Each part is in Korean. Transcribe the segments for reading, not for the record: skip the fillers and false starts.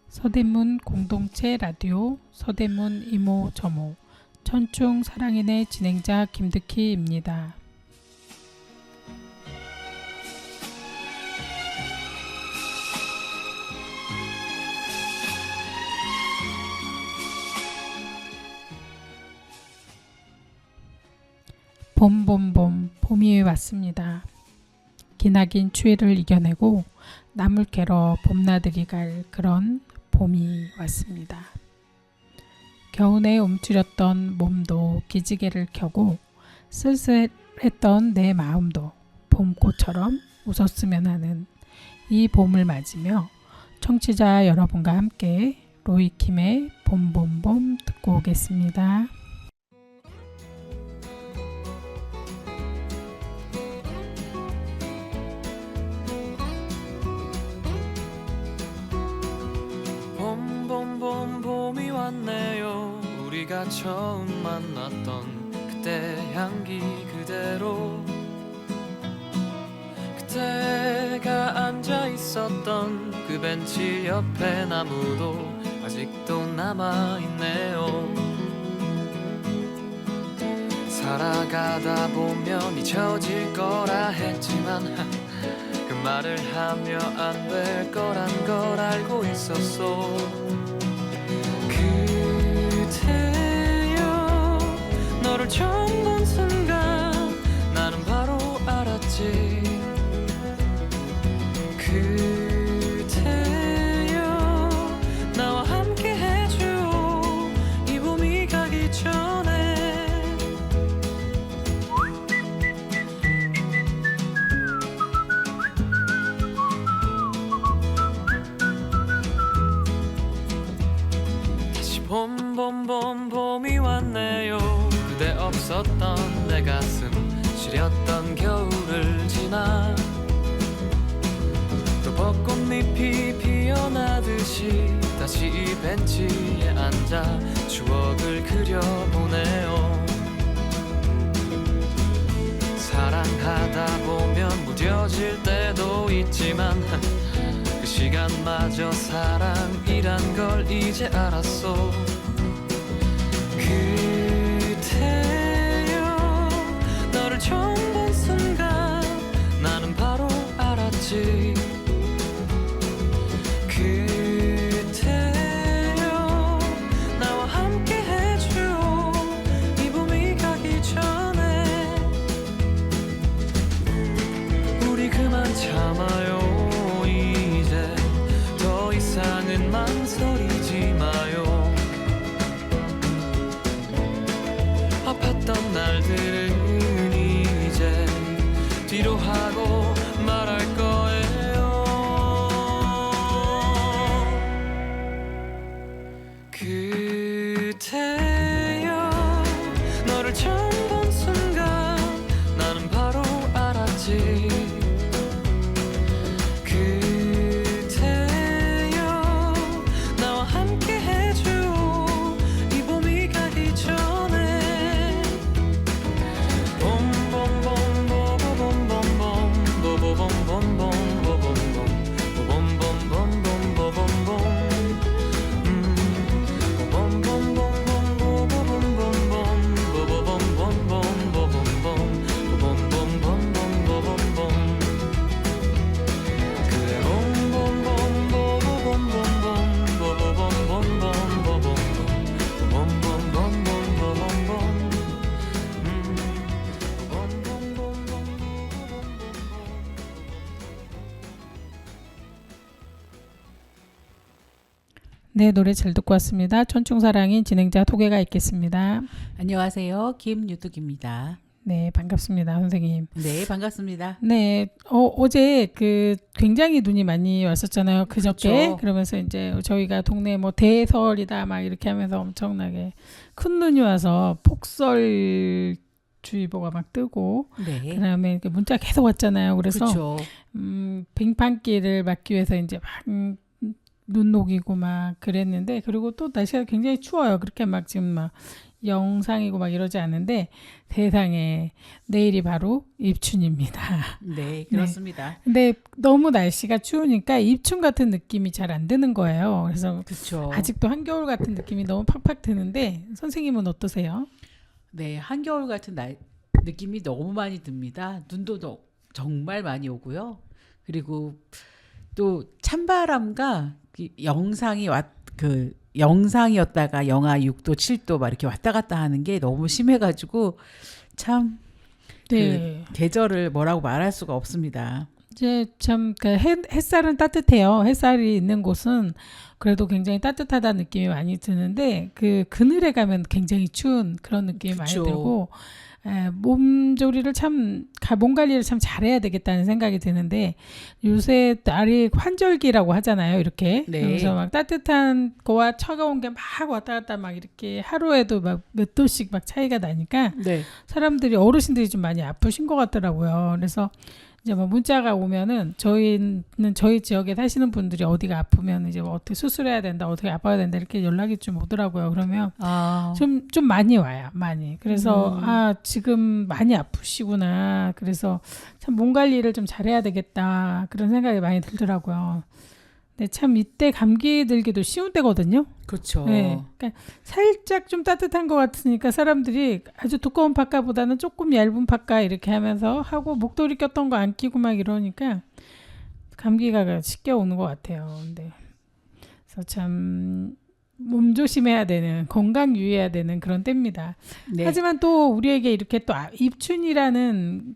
서대문 공동체 라디오 서대문 이모 저모 천충 사랑인의 진행자 김득희입니다. 봄이 왔습니다. 기나긴 추위를 이겨내고 나물 캐러 봄나들이 갈 그런 봄이 왔습니다. 겨우내 움츠렸던 몸도 기지개를 켜고 쓸쓸했던 내 마음도 봄꽃처럼 웃었으면 하는 이 봄을 맞으며 청취자 여러분과 함께 로이킴의 봄 듣고 오겠습니다. 봄이 왔네요. 우리가 처음 만났던 그때 향기 그대로, 그때가 앉아 있었던 그 벤치 옆에 나무도 아직도 남아있네요. 살아가다 보면 잊혀질 거라 했지만 그 말을 하며 안 될 거란 걸 알고 있었어. 그대여 너를 처음 본 순간 나는 바로 알았지. 그대여 나와 함께 해줘 이 봄이 가기 전에. 다시 봄이 왔네요. 그대 없었던 내 가슴 시렸던 겨울을 지나 또 벚꽃잎이 피어나듯이 다시 이 벤치에 앉아 추억을 그려보네요. 사랑하다 보면 무뎌질 때도 있지만 그 시간마저 사랑이란 걸 이제 알았어. 그대여 너를 처음 본 순간 나는 바로 알았지. 그대여 나와 함께 해줘 이 봄이 가기 전에. 우리 그만 참아요. 이제 더 이상은 망설이지 마요. 아팠던 날들은 이제 뒤로 하고 말할 거예요. 그대여 너를 처음 본 순간 나는 바로 알았지. 그대여 나와 함께 해줘 이 봄이 가기 전에. 네, 노래 잘 듣고 왔습니다. 천충사랑인 진행자 소개가 있겠습니다. 안녕하세요. 김유득입니다. 네, 반갑습니다, 선생님. 네, 반갑습니다. 네, 어제 그 굉장히 눈이 많이 왔었잖아요. 그저께. 그렇죠. 그러면서 이제 저희가 동네 뭐 대설이다 막 이렇게 하면서 엄청나게 큰 눈이 와서 폭설 주의보가 막 뜨고 네. 그다음에 이렇게 문자 계속 왔잖아요. 그래서 그렇죠. 빙판길을 막기 위해서 이제 막 눈 녹이고 막 그랬는데, 그리고 또 날씨가 굉장히 추워요. 그렇게 막 지금 막 영상이고 막 이러지 않은데 세상에 내일이 바로 입춘입니다. 네, 그렇습니다. 근데 너무 날씨가 추우니까 입춘 같은 느낌이 잘 안 드는 거예요. 그래서 그렇죠. 아직도 한겨울 같은 느낌이 너무 팍팍 드는데 선생님은 어떠세요? 네, 한겨울 같은 느낌이 너무 많이 듭니다. 눈도 정말 많이 오고요. 그리고 또 찬바람과 영상이었다가 영하 6도, 7도 막 이렇게 왔다 갔다 하는 게 너무 심해가지고 참 네. 그 계절을 뭐라고 말할 수가 없습니다. 이제 참 햇살은 따뜻해요. 햇살이 있는 곳은 그래도 굉장히 따뜻하다는 느낌이 많이 드는데 그 그늘에 가면 굉장히 추운 그런 느낌이 많이 그쵸. 들고 몸조리를 몸 관리를 참 잘해야 되겠다는 생각이 드는데 요새 날이 환절기라고 하잖아요. 이렇게 네. 그래서 막 따뜻한 거와 차가운 게 막 왔다 갔다 막 이렇게 하루에도 막 몇 도씩 막 차이가 나니까 네. 어르신들이 좀 많이 아프신 것 같더라고요. 그래서 이제 뭐 문자가 오면은 저희 지역에 사시는 분들이 어디가 아프면 이제 뭐 어떻게 수술해야 된다, 어떻게 아파야 된다 이렇게 연락이 좀 오더라고요. 그러면 아, 좀 많이 와요, 많이. 그래서 지금 많이 아프시구나. 그래서 참 몸 관리를 좀 잘해야 되겠다 그런 생각이 많이 들더라고요. 근데 참 이때 감기 들기도 쉬운 때거든요. 그렇죠. 네, 그러니까 살짝 좀 따뜻한 것 같으니까 사람들이 아주 두꺼운 파카보다는 조금 얇은 파카 이렇게 하면서 하고 목도리 꼈던 거 안 끼고 막 이러니까 감기가 쉽게 오는 것 같아요. 근데 그래서 참 몸 조심해야 되는 건강 유의해야 되는 그런 때입니다. 네. 하지만 또 우리에게 이렇게 또 입춘이라는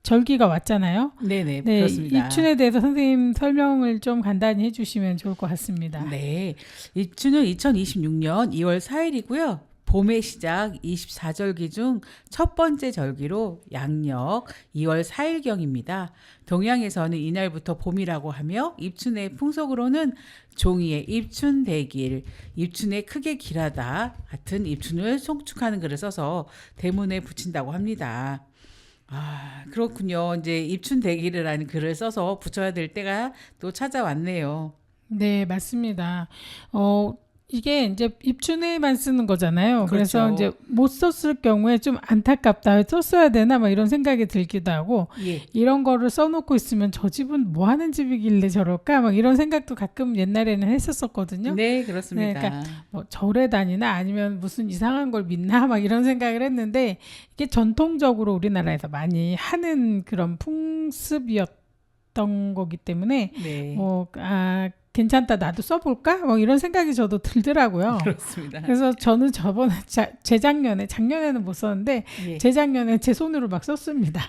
절기가 왔잖아요. 네네, 네, 그렇습니다. 입춘에 대해서 선생님 설명을 좀 간단히 해주시면 좋을 것 같습니다. 네, 입춘은 2026년 2월 4일이고요. 봄의 시작 24절기 중 첫 번째 절기로 양력 2월 4일경입니다. 동양에서는 이날부터 봄이라고 하며 입춘의 풍속으로는 종이에 입춘대길, 입춘에 크게 길하다 같은 입춘을 송축하는 글을 써서 대문에 붙인다고 합니다. 아, 그렇군요. 이제 입춘대길이라는 글을 써서 붙여야 될 때가 또 찾아왔네요. 네, 맞습니다. 이게 이제 입춘에만 쓰는 거잖아요. 그래서 그렇죠. 이제 못 썼을 경우에 좀 안타깝다. 썼어야 되나? 막 이런 생각이 들기도 하고, 예. 이런 거를 써놓고 있으면 저 집은 뭐 하는 집이길래 저럴까? 막 이런 생각도 가끔 옛날에는 했었거든요. 네, 그렇습니다. 네, 뭐 절에 다니나 아니면 무슨 이상한 걸 믿나? 막 이런 생각을 했는데, 이게 전통적으로 우리나라에서 많이 하는 그런 풍습이었던 거기 때문에, 네. 괜찮다 나도 써볼까? 뭐 이런 생각이 저도 들더라고요. 그렇습니다. 그래서 저는 작년에는 못 썼는데 예. 재작년에 제 손으로 막 썼습니다.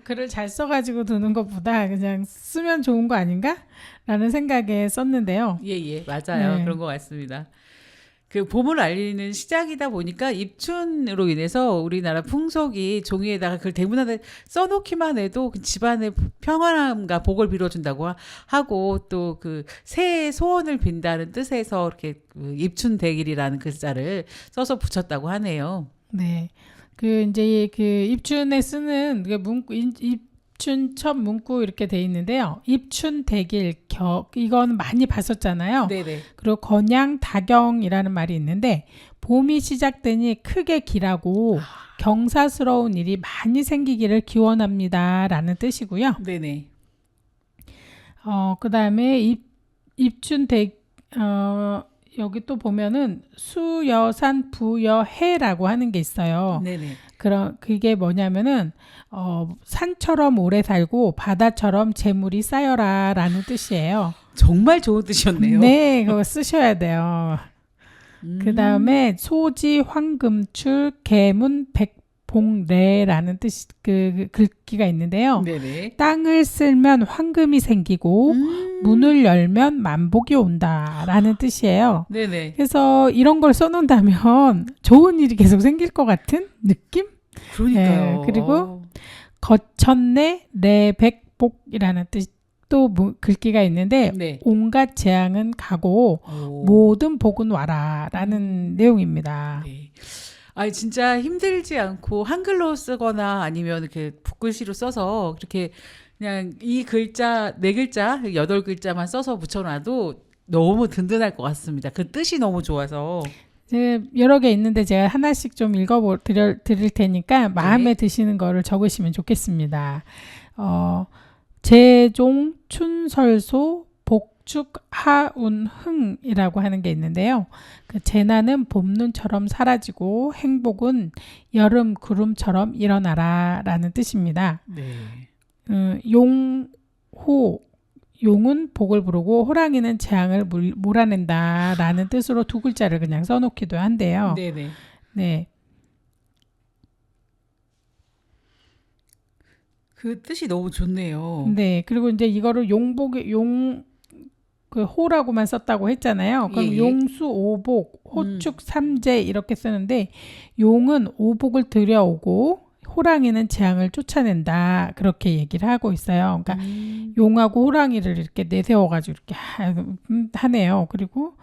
글을 잘 써가지고 두는 것보다 그냥 쓰면 좋은 거 아닌가? 라는 생각에 썼는데요. 예, 맞아요. 네. 그런 것 같습니다. 그 봄을 알리는 시작이다 보니까 입춘으로 인해서 우리나라 풍속이 종이에다가 그걸 대문안에 써놓기만 해도 그 집안의 평안함과 복을 빌어준다고 하고 또 그 새해 소원을 빈다는 뜻에서 이렇게 입춘대길이라는 글자를 써서 붙였다고 하네요. 네. 이제 입춘에 쓰는 입춘 첫 문구 이렇게 돼 있는데요. 입춘 대길 이건 많이 봤었잖아요. 네네. 그리고 건양다경이라는 말이 있는데 봄이 시작되니 크게 길하고 경사스러운 일이 많이 생기기를 기원합니다라는 뜻이고요. 네네. 그다음에 여기 또 보면은 수여산 부여해라고 하는 게 있어요. 네네. 그게 뭐냐면은 산처럼 오래 살고 바다처럼 재물이 쌓여라라는 뜻이에요. 정말 좋은 뜻이었네요. 네, 그거 쓰셔야 돼요. 그다음에 소지 황금출 계문 백봉래라는 뜻 그 글귀가 있는데요. 네네. 땅을 쓸면 황금이 생기고 문을 열면 만복이 온다라는 뜻이에요. 네네. 그래서 이런 걸 써놓는다면 좋은 일이 계속 생길 것 같은 느낌? 그러니까요. 네, 그리고 거천내 내백복이라는 뜻 또 글귀가 있는데 네. 온갖 재앙은 가고 오. 모든 복은 와라라는 내용입니다. 네. 아니 진짜 힘들지 않고 한글로 쓰거나 아니면 이렇게 붓글씨로 써서 그렇게 그냥 이 글자 4글자 8글자만 써서 붙여놔도 너무 든든할 것 같습니다. 그 뜻이 너무 좋아서. 여러 개 있는데 제가 하나씩 좀 드릴 테니까 마음에 드시는 거를 적으시면 좋겠습니다. 재종, 춘설소, 복축, 하운, 흥이라고 하는 게 있는데요. 그 재난은 봄눈처럼 사라지고 행복은 여름 구름처럼 일어나라 라는 뜻입니다. 네. 용호, 용은 복을 부르고 호랑이는 재앙을 몰아낸다 라는 뜻으로 두 글자를 그냥 써놓기도 한데요. 네네. 네. 그 뜻이 너무 좋네요. 네. 그리고 이제 이거를 그 호라고만 썼다고 했잖아요. 그럼 예. 용수 오복, 호축 삼재 이렇게 쓰는데 용은 오복을 들여오고 호랑이는 재앙을 쫓아낸다 그렇게 얘기를 하고 있어요. 그러니까 용하고 호랑이를 이렇게 내세워가지고 이렇게 하네요. 그리고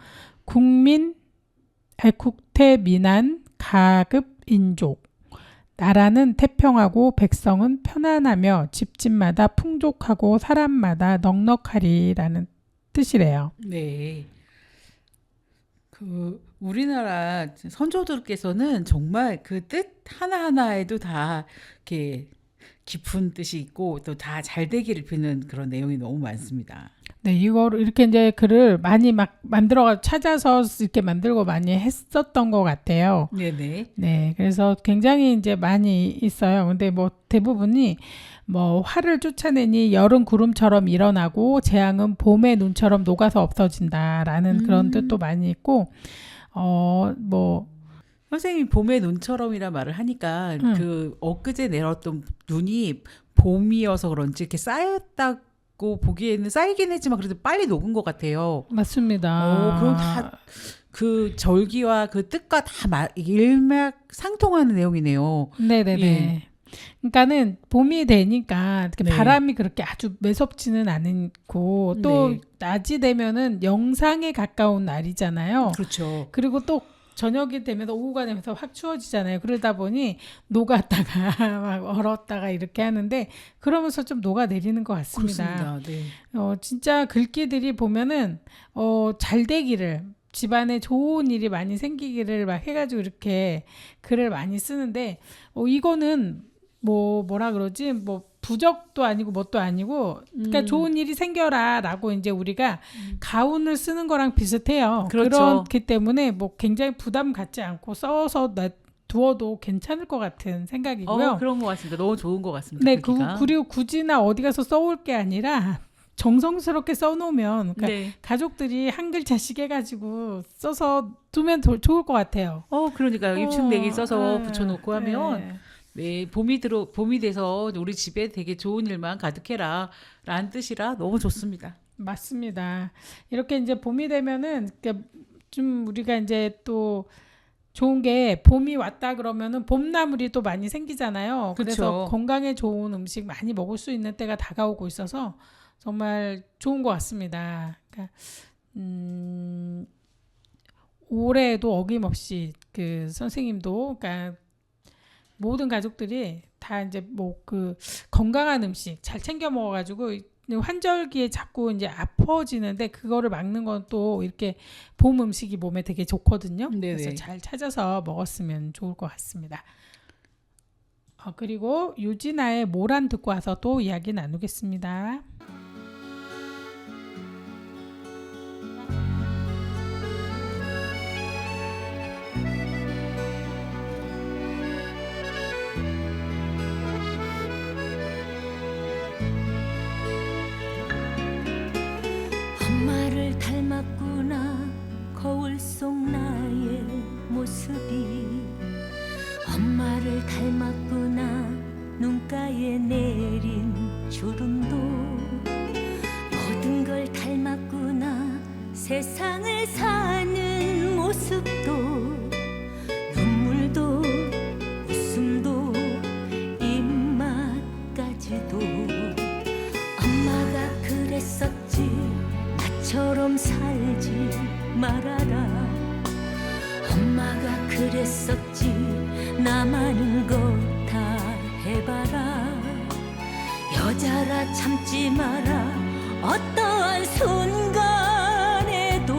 국태 민안 가급 인족 나라는 태평하고 백성은 편안하며 집집마다 풍족하고 사람마다 넉넉하리라는 뜻이래요. 네. 그 우리나라 선조들께서는 정말 그 뜻 하나하나에도 다 이렇게 깊은 뜻이 있고 또 다 잘 되기를 비는 그런 내용이 너무 많습니다. 네, 이거를 이렇게 이제 글을 많이 막 만들어 찾아서 이렇게 만들고 많이 했었던 것 같아요. 네네. 네, 그래서 굉장히 이제 많이 있어요. 근데 뭐 대부분이 뭐 화를 쫓아내니 여름 구름처럼 일어나고 재앙은 봄의 눈처럼 녹아서 없어진다라는 그런 뜻도 많이 있고 뭐 선생님이 봄의 눈처럼이라 말을 하니까 그 엊그제 내렸던 눈이 봄이어서 그런지 이렇게 쌓였다고 보기에는 쌓이긴 했지만 그래도 빨리 녹은 것 같아요. 맞습니다. 그럼 다 그 절기와 그 뜻과 다 일맥상통하는 내용이네요. 네네네. 예. 그러니까는 봄이 되니까 이렇게 네. 바람이 그렇게 아주 매섭지는 않고 또 네. 낮이 되면은 영상에 가까운 날이잖아요. 그렇죠. 그리고 또 저녁이 되면서 오후가 되면서 확 추워지잖아요. 그러다 보니 녹았다가 막 얼었다가 이렇게 하는데 그러면서 좀 녹아내리는 것 같습니다. 그렇습니다. 네. 진짜 글귀들이 보면은 잘 되기를 집안에 좋은 일이 많이 생기기를 막 해가지고 이렇게 글을 많이 쓰는데 이거는 뭐라 그러지 뭐 부적도 아니고 뭣도 아니고 그러니까 좋은 일이 생겨라라고 이제 우리가 가운을 쓰는 거랑 비슷해요. 그렇죠. 그렇기 때문에 뭐 굉장히 부담 갖지 않고 써서 두어도 괜찮을 것 같은 생각이고요. 그런 것 같습니다. 너무 좋은 것 같습니다. 네, 글귀가. 그리고 굳이나 어디 가서 써올 게 아니라 정성스럽게 써놓으면 그러니까 네. 가족들이 한 글자씩 해가지고 써서 두면 좋을 것 같아요. 그러니까 입춘내기 써서 네, 붙여놓고 하면 네. 네, 봄이 돼서 우리 집에 되게 좋은 일만 가득해라 라는 뜻이라 너무 좋습니다. 맞습니다. 이렇게 이제 봄이 되면은 좀 우리가 이제 또 좋은 게 봄이 왔다 그러면은 봄나물이 또 많이 생기잖아요. 그래서 그쵸. 건강에 좋은 음식 많이 먹을 수 있는 때가 다가오고 있어서 정말 좋은 것 같습니다. 그러니까 올해에도 어김없이 그 선생님도 그러니까 모든 가족들이 다 이제 뭐 그 건강한 음식 잘 챙겨 먹어가지고 환절기에 자꾸 이제 아파지는데 그거를 막는 건 또 이렇게 봄 음식이 몸에 되게 좋거든요. 네네. 그래서 잘 찾아서 먹었으면 좋을 것 같습니다. 그리고 유진아의 모란 듣고 와서 또 이야기 나누겠습니다. 엄마를 닮았구나 거울 속 나의 모습이 엄마를 닮았구나 눈가에 내린 주름도 모든 걸 닮았구나 세상을 사는 모습도 눈물도 웃음도 입맛까지도 엄마가 그랬었지 나처럼 살지 말아라 엄마가 그랬었지 나만은 것 다 해봐라 여자라 참지 마라 어떠한 순간에도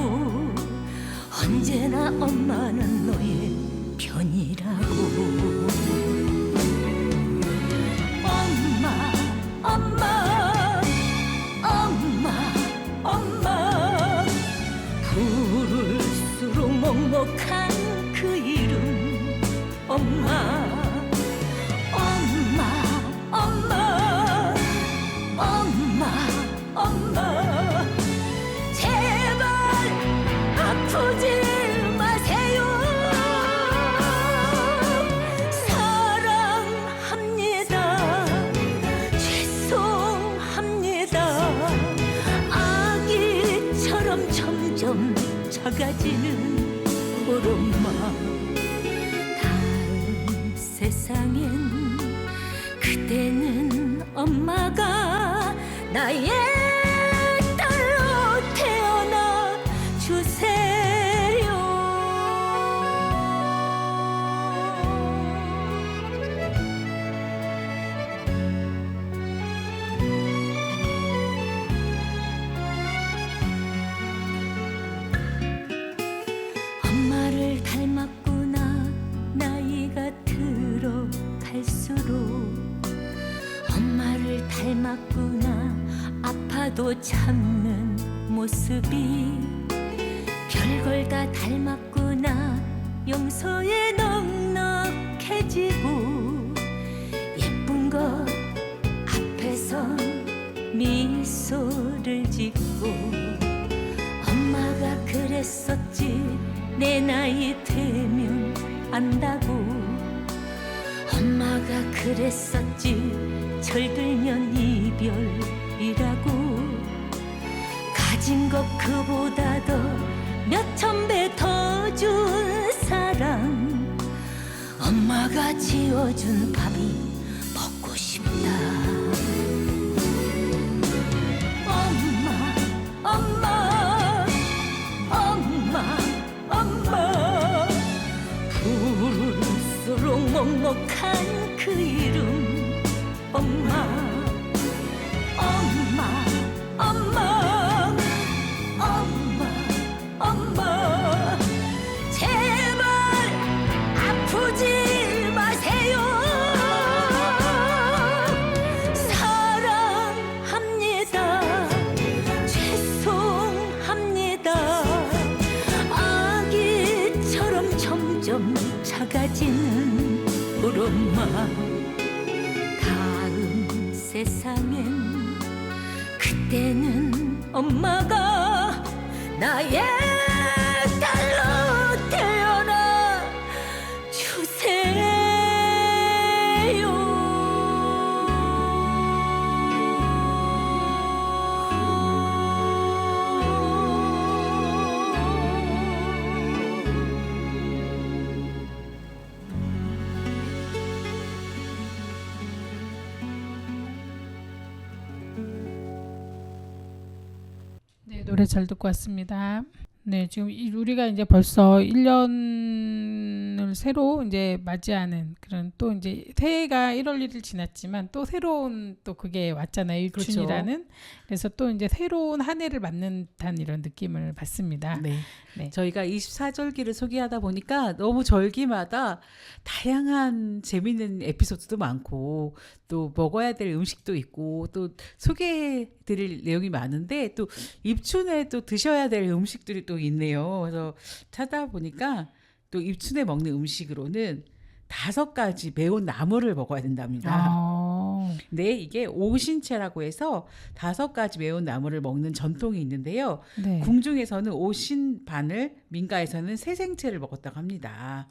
언제나 엄마는 먹먹한 그 이름 엄마 엄마 엄마 엄마 엄마 제발 아프지 마세요 사랑합니다 죄송합니다 아기처럼 점점 작아지는 우리 엄마 다음 세상엔 그대는 엄마가 나의 딸로 태어나 주세요. 엄마를 닮았구나 나이가 들어갈수록 엄마를 닮았구나 아파도 참는 모습이 별걸 다 닮았구나 용서에 넉넉해지고 예쁜 것 앞에선 미소를 짓고 엄마가 그랬었지 내 나이 되면 안다고 엄마가 그랬었지 철들면 이별이라고 가진 것 그보다 더 몇천 배 더 준 사랑 엄마가 지어준 밥이 먹고 싶다 엄마 엄마 엄마 엄마 부를수록 먹먹한 그 이름 엄마 엄마 엄마 엄마 엄마 제발 아프지 마세요 사랑합니다 죄송합니다 아기처럼 점점 작아지는 우리 엄마 다음 세상엔 그때는 엄마가 나의 딸로 태어나 주세요. 네, 노래 잘 듣고 왔습니다. 네, 지금 우리가 이제 벌써 1년을 새로 이제 맞이하는 그런 또 이제 새해가 1월 1일 지났지만 또 새로운 또 그게 왔잖아요. 일춘이라는. 그래서 또 이제 새로운 한 해를 맞는 듯한 이런 느낌을 받습니다. 네. 네. 저희가 24절기를 소개하다 보니까 너무 절기마다 다양한 재밌는 에피소드도 많고 또 먹어야 될 음식도 있고 또 소개해 드릴 내용이 많은데 또 입춘에 또 드셔야 될 음식들이 또 있네요. 그래서 찾아보니까 또 입춘에 먹는 음식으로는 5가지 매운 나물을 먹어야 된답니다. 아, 네, 이게 오신채라고 해서 5가지 매운 나물을 먹는 전통이 있는데요. 네. 궁중에서는 오신반을, 민가에서는 새생채를 먹었다고 합니다.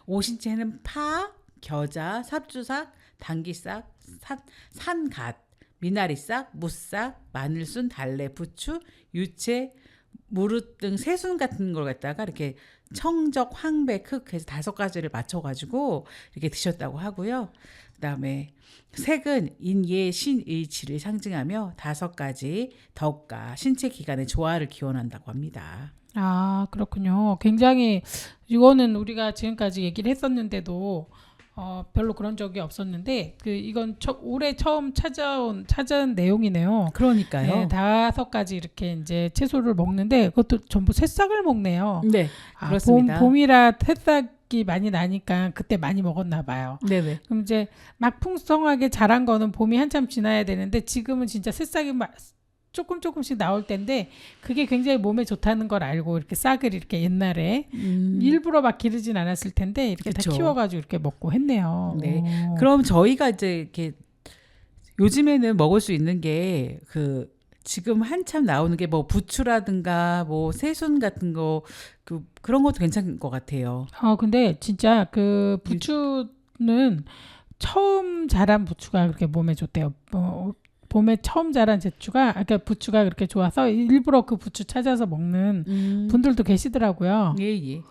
오신채는 파, 겨자, 삽주삭, 당귀싹, 산갓, 미나리싹, 무싹, 마늘순, 달래, 부추, 유채, 무릇 등 새순 같은 걸 갖다가 이렇게 청적, 황백, 흑 해서 5가지를 맞춰가지고 이렇게 드셨다고 하고요. 그다음에 색은 인예, 신의치를 상징하며 5가지 덕과 신체 기관의 조화를 기원한다고 합니다. 아, 그렇군요. 굉장히 이거는 우리가 지금까지 얘기를 했었는데도 별로 그런 적이 없었는데 이건 올해 처음 찾은 내용이네요. 그러니까요. 네, 5가지 이렇게 이제 채소를 먹는데 그것도 전부 새싹을 먹네요. 네, 아, 그렇습니다. 봄이라 새싹이 많이 나니까 그때 많이 먹었나 봐요. 네네. 그럼 이제 막 풍성하게 자란 거는 봄이 한참 지나야 되는데 지금은 진짜 새싹이 막 조금씩 나올 텐데 그게 굉장히 몸에 좋다는 걸 알고 이렇게 싹을 이렇게 옛날에 일부러 막 기르진 않았을 텐데 이렇게 그쵸. 다 키워가지고 이렇게 먹고 했네요. 네. 오. 그럼 저희가 이제 이렇게 요즘에는 먹을 수 있는 게 그 지금 한참 나오는 게 뭐 부추라든가 뭐 새순 같은 거 그런 것도 괜찮은 것 같아요. 근데 진짜 그 부추는 처음 자란 부추가 그렇게 몸에 좋대요. 봄에 처음 자란 그러니까 부추가 그렇게 좋아서 일부러 그 부추 찾아서 먹는 분들도 계시더라고요. 예.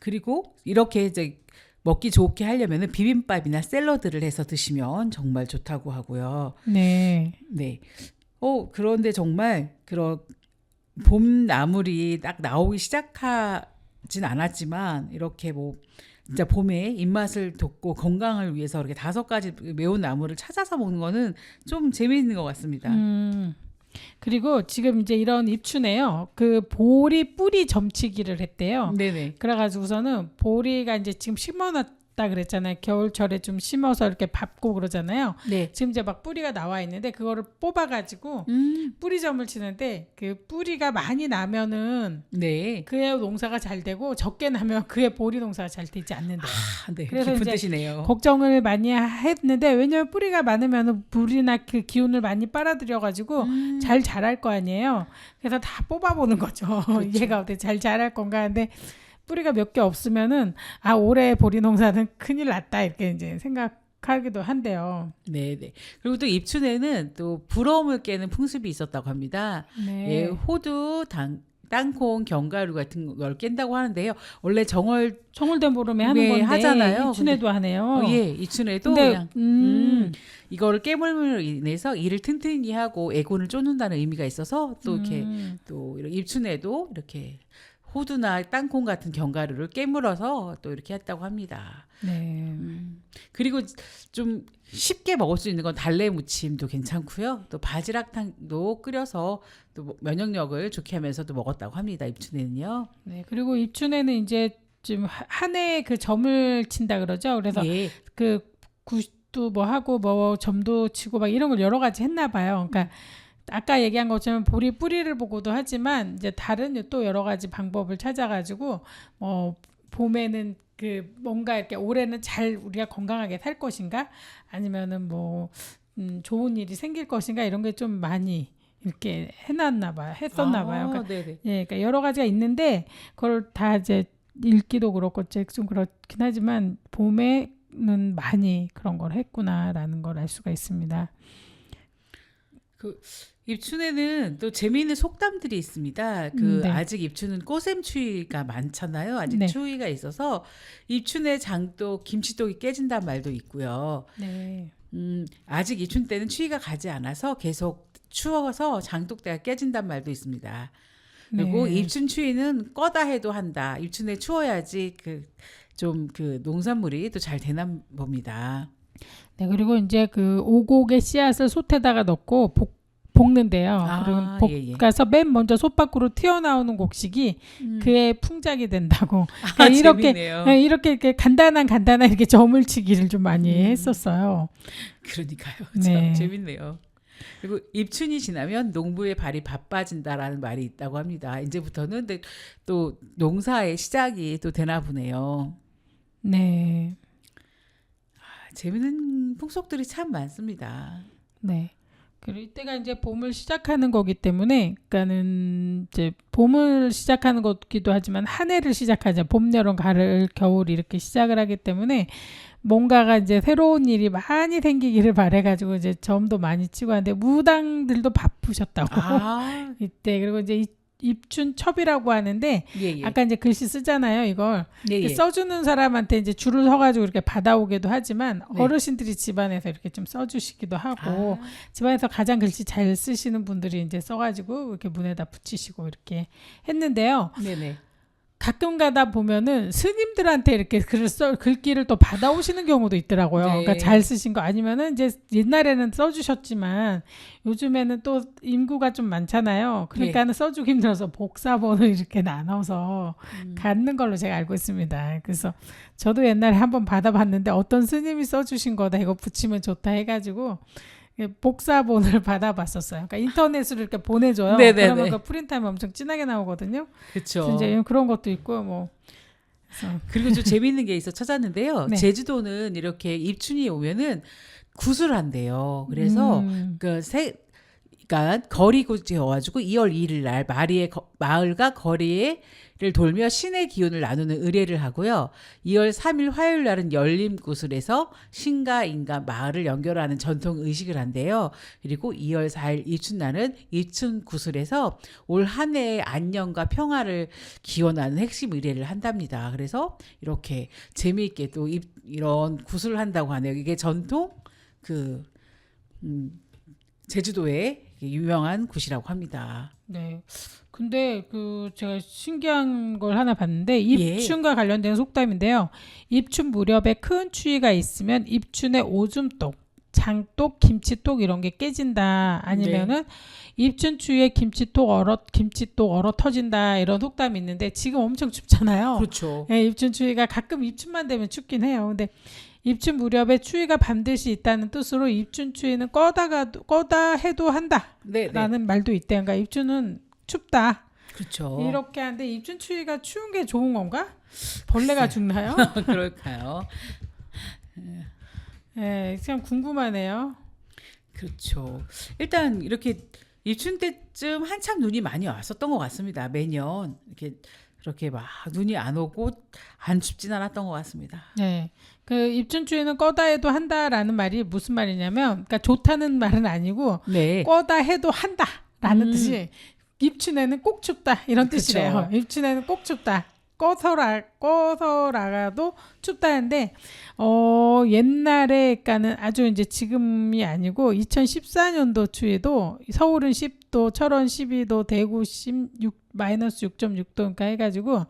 그리고 이렇게 이제 먹기 좋게 하려면은 비빔밥이나 샐러드를 해서 드시면 정말 좋다고 하고요. 네. 네. 그런데 정말 그런 봄 나물이 딱 나오기 시작하진 않았지만 이렇게 뭐 진짜 봄에 입맛을 돋고 건강을 위해서 이렇게 5가지 매운 나물을 찾아서 먹는 거는 좀 재미있는 것 같습니다. 그리고 지금 이제 이런 입춘에요. 그 보리 뿌리 점치기를 했대요. 네네. 그래가지고서는 보리가 이제 지금 심어놨다 그랬잖아요. 겨울철에 좀 심어서 이렇게 밟고 그러잖아요. 네. 지금 이제 막 뿌리가 나와 있는데 그거를 뽑아가지고 뿌리점을 치는데 그 뿌리가 많이 나면은 네. 그의 농사가 잘 되고 적게 나면 그의 보리 농사가 잘 되지 않는다. 네. 그래서 깊은 이제 뜻이네요. 걱정을 많이 했는데 왜냐면 뿌리가 많으면 물이나 그 기운을 많이 빨아들여가지고 잘 자랄 거 아니에요. 그래서 다 뽑아보는 거죠. 그렇죠. 얘가 어떻게 잘 자랄 건가 하는데 뿌리가 몇 개 없으면은 올해 보리 농사는 큰일 났다 이렇게 이제 생각하기도 한대요. 네네. 그리고 또 입춘에는 또 부러움을 깨는 풍습이 있었다고 합니다. 네. 예, 호두, 땅콩, 견과류 같은 걸 깬다고 하는데요. 원래 정월된 보름에 하는 네, 건데 하잖아요. 입춘에도 하네요. 예, 입춘에도 근데 그냥 이거를 깨물므로 인해서 이를 튼튼히 하고 애곤을 쫓는다는 의미가 있어서 또 이렇게 또 이런 입춘에도 이렇게 호두나 땅콩 같은 견과류를 깨물어서 또 이렇게 했다고 합니다. 네. 그리고 좀 쉽게 먹을 수 있는 건 달래 무침도 괜찮고요. 또 바지락탕도 끓여서 또 면역력을 좋게 하면서도 먹었다고 합니다. 입춘에는요. 네. 그리고 입춘에는 이제 지금 한 해 그 점을 친다 그러죠. 그래서 예. 그 굿도 뭐 하고 뭐 점도 치고 막 이런 걸 여러 가지 했나 봐요. 그러니까 아까 얘기한 것처럼 보리 뿌리를 보고도 하지만 이제 다른 또 여러 가지 방법을 찾아가지고 봄에는 그 뭔가 이렇게 올해는 잘 우리가 건강하게 살 것인가 아니면은 뭐 좋은 일이 생길 것인가 이런 게 좀 많이 이렇게 했었나 봐요. 그러니까, 네네. 예, 그러니까 여러 가지가 있는데 그걸 다 이제 읽기도 그렇고 좀 그렇긴 하지만 봄에는 많이 그런 걸 했구나라는 걸 알 수가 있습니다. 입춘에는 또 재미있는 속담들이 있습니다. 네. 아직 입춘은 꽃샘추위가 많잖아요. 아직 네. 추위가 있어서 입춘에 장독, 김치독이 깨진다는 말도 있고요. 네. 아직 입춘 때는 추위가 가지 않아서 계속 추워서 장독대가 깨진다는 말도 있습니다. 그리고 네. 입춘 추위는 꺼다 해도 한다. 입춘에 추워야지 그 농산물이 또 잘 되나 봅니다. 네, 그리고 이제 그 오곡의 씨앗을 솥에다가 넣고 볶는데요. 그리고 예. 볶아서 맨 먼저 솥 밖으로 튀어나오는 곡식이 그의 풍작이 된다고. 그러니까 재밌네요. 이렇게 간단한 이렇게 점을 치기를 좀 많이 했었어요. 그러니까요. 네. 참 재밌네요. 그리고 입춘이 지나면 농부의 발이 바빠진다라는 말이 있다고 합니다. 이제부터는 또 농사의 시작이 또 되나 보네요. 네. 재밌는 풍속들이 참 많습니다. 네. 그리고 이때가 이제 봄을 시작하는 거기 때문에, 그러니까는 이제 봄을 시작하는 것기도 하지만 한 해를 시작하자. 봄, 여름, 가을, 겨울 이렇게 시작을 하기 때문에 뭔가가 이제 새로운 일이 많이 생기기를 바래가지고 이제 점도 많이 치고 하는데 무당들도 바쁘셨다고. 이때 그리고 이제 입춘첩이라고 하는데 예. 아까 이제 글씨 쓰잖아요. 이걸 예. 써주는 사람한테 이제 줄을 서가지고 이렇게 받아오기도 하지만 네. 어르신들이 집안에서 이렇게 좀 써주시기도 하고 집안에서 가장 글씨 잘 쓰시는 분들이 이제 써가지고 이렇게 문에다 붙이시고 이렇게 했는데요. 네네. 가끔 가다 보면은 스님들한테 이렇게 글귀를 또 받아오시는 경우도 있더라고요. 네. 그러니까 잘 쓰신 거 아니면은 이제 옛날에는 써주셨지만 요즘에는 또 인구가 좀 많잖아요. 그러니까는 써주기 힘들어서 복사본을 이렇게 나눠서 갖는 걸로 제가 알고 있습니다. 그래서 저도 옛날에 한번 받아봤는데 어떤 스님이 써주신 거다 이거 붙이면 좋다 해가지고 복사본을 받아봤었어요. 그러니까 인터넷으로 이렇게 보내줘요. 네네네. 그러면 그 프린트하면 엄청 진하게 나오거든요. 그렇죠. 이제 그런 것도 있고 뭐. 그래서 그리고 좀 재미있는 게 있어 찾았는데요. 네. 제주도는 이렇게 입춘이 오면은 굿을 한대요. 그래서 그러니까 거리굿이어가지고 2월 2일 날 마을과 거리를 돌며 신의 기운을 나누는 의례를 하고요. 2월 3일 화요일 날은 열림굿을 해서 신과 인과 마을을 연결하는 전통 의식을 한대요. 그리고 2월 4일 입춘날은 입춘굿을 해서 올 한 해의 안녕과 평화를 기원하는 핵심 의례를 한답니다. 그래서 이렇게 재미있게 또 이런 굿을 한다고 하네요. 이게 전통 제주도의 유명한 굿이라고 합니다. 네. 근데 제가 신기한 걸 하나 봤는데 예. 입춘과 관련된 속담인데요. 입춘 무렵에 큰 추위가 있으면 입춘에 오줌독, 장독, 김치독 이런 게 깨진다. 아니면은 입춘 추위에 김치독 얼어 터진다. 이런 속담이 있는데 지금 엄청 춥잖아요. 그렇죠. 네, 입춘 추위가 가끔 입춘만 되면 춥긴 해요. 근데 입춘 무렵에 추위가 반드시 있다는 뜻으로 입춘 추위는 꺼다 해도 한다. 네, 라는 말도 있대. 그러니까 입춘은 춥다. 그렇죠. 이렇게 하는데 입춘 추위가 추운 게 좋은 건가? 벌레가 죽나요? 그럴까요? 네, 참 궁금하네요. 그렇죠. 일단 이렇게 입춘 때쯤 한참 눈이 많이 왔었던 것 같습니다. 매년 그렇게 막 눈이 안 오고 안 춥진 않았던 것 같습니다. 네, 그 입춘 추위는 꺼다 해도 한다라는 말이 무슨 말이냐면, 그러니까 좋다는 말은 아니고 네. 꺼다 해도 한다라는 뜻이 입춘에는 꼭 춥다 이런 그쵸. 뜻이래요. 입춘에는 꼭 춥다. 꺼서라가도 춥다는데 옛날에 그러니까는 아주 이제 지금이 아니고 2014년도 추위도 서울은 10도, 철원 12도, 대구 마이너스 6.6도 그러니까 해가지고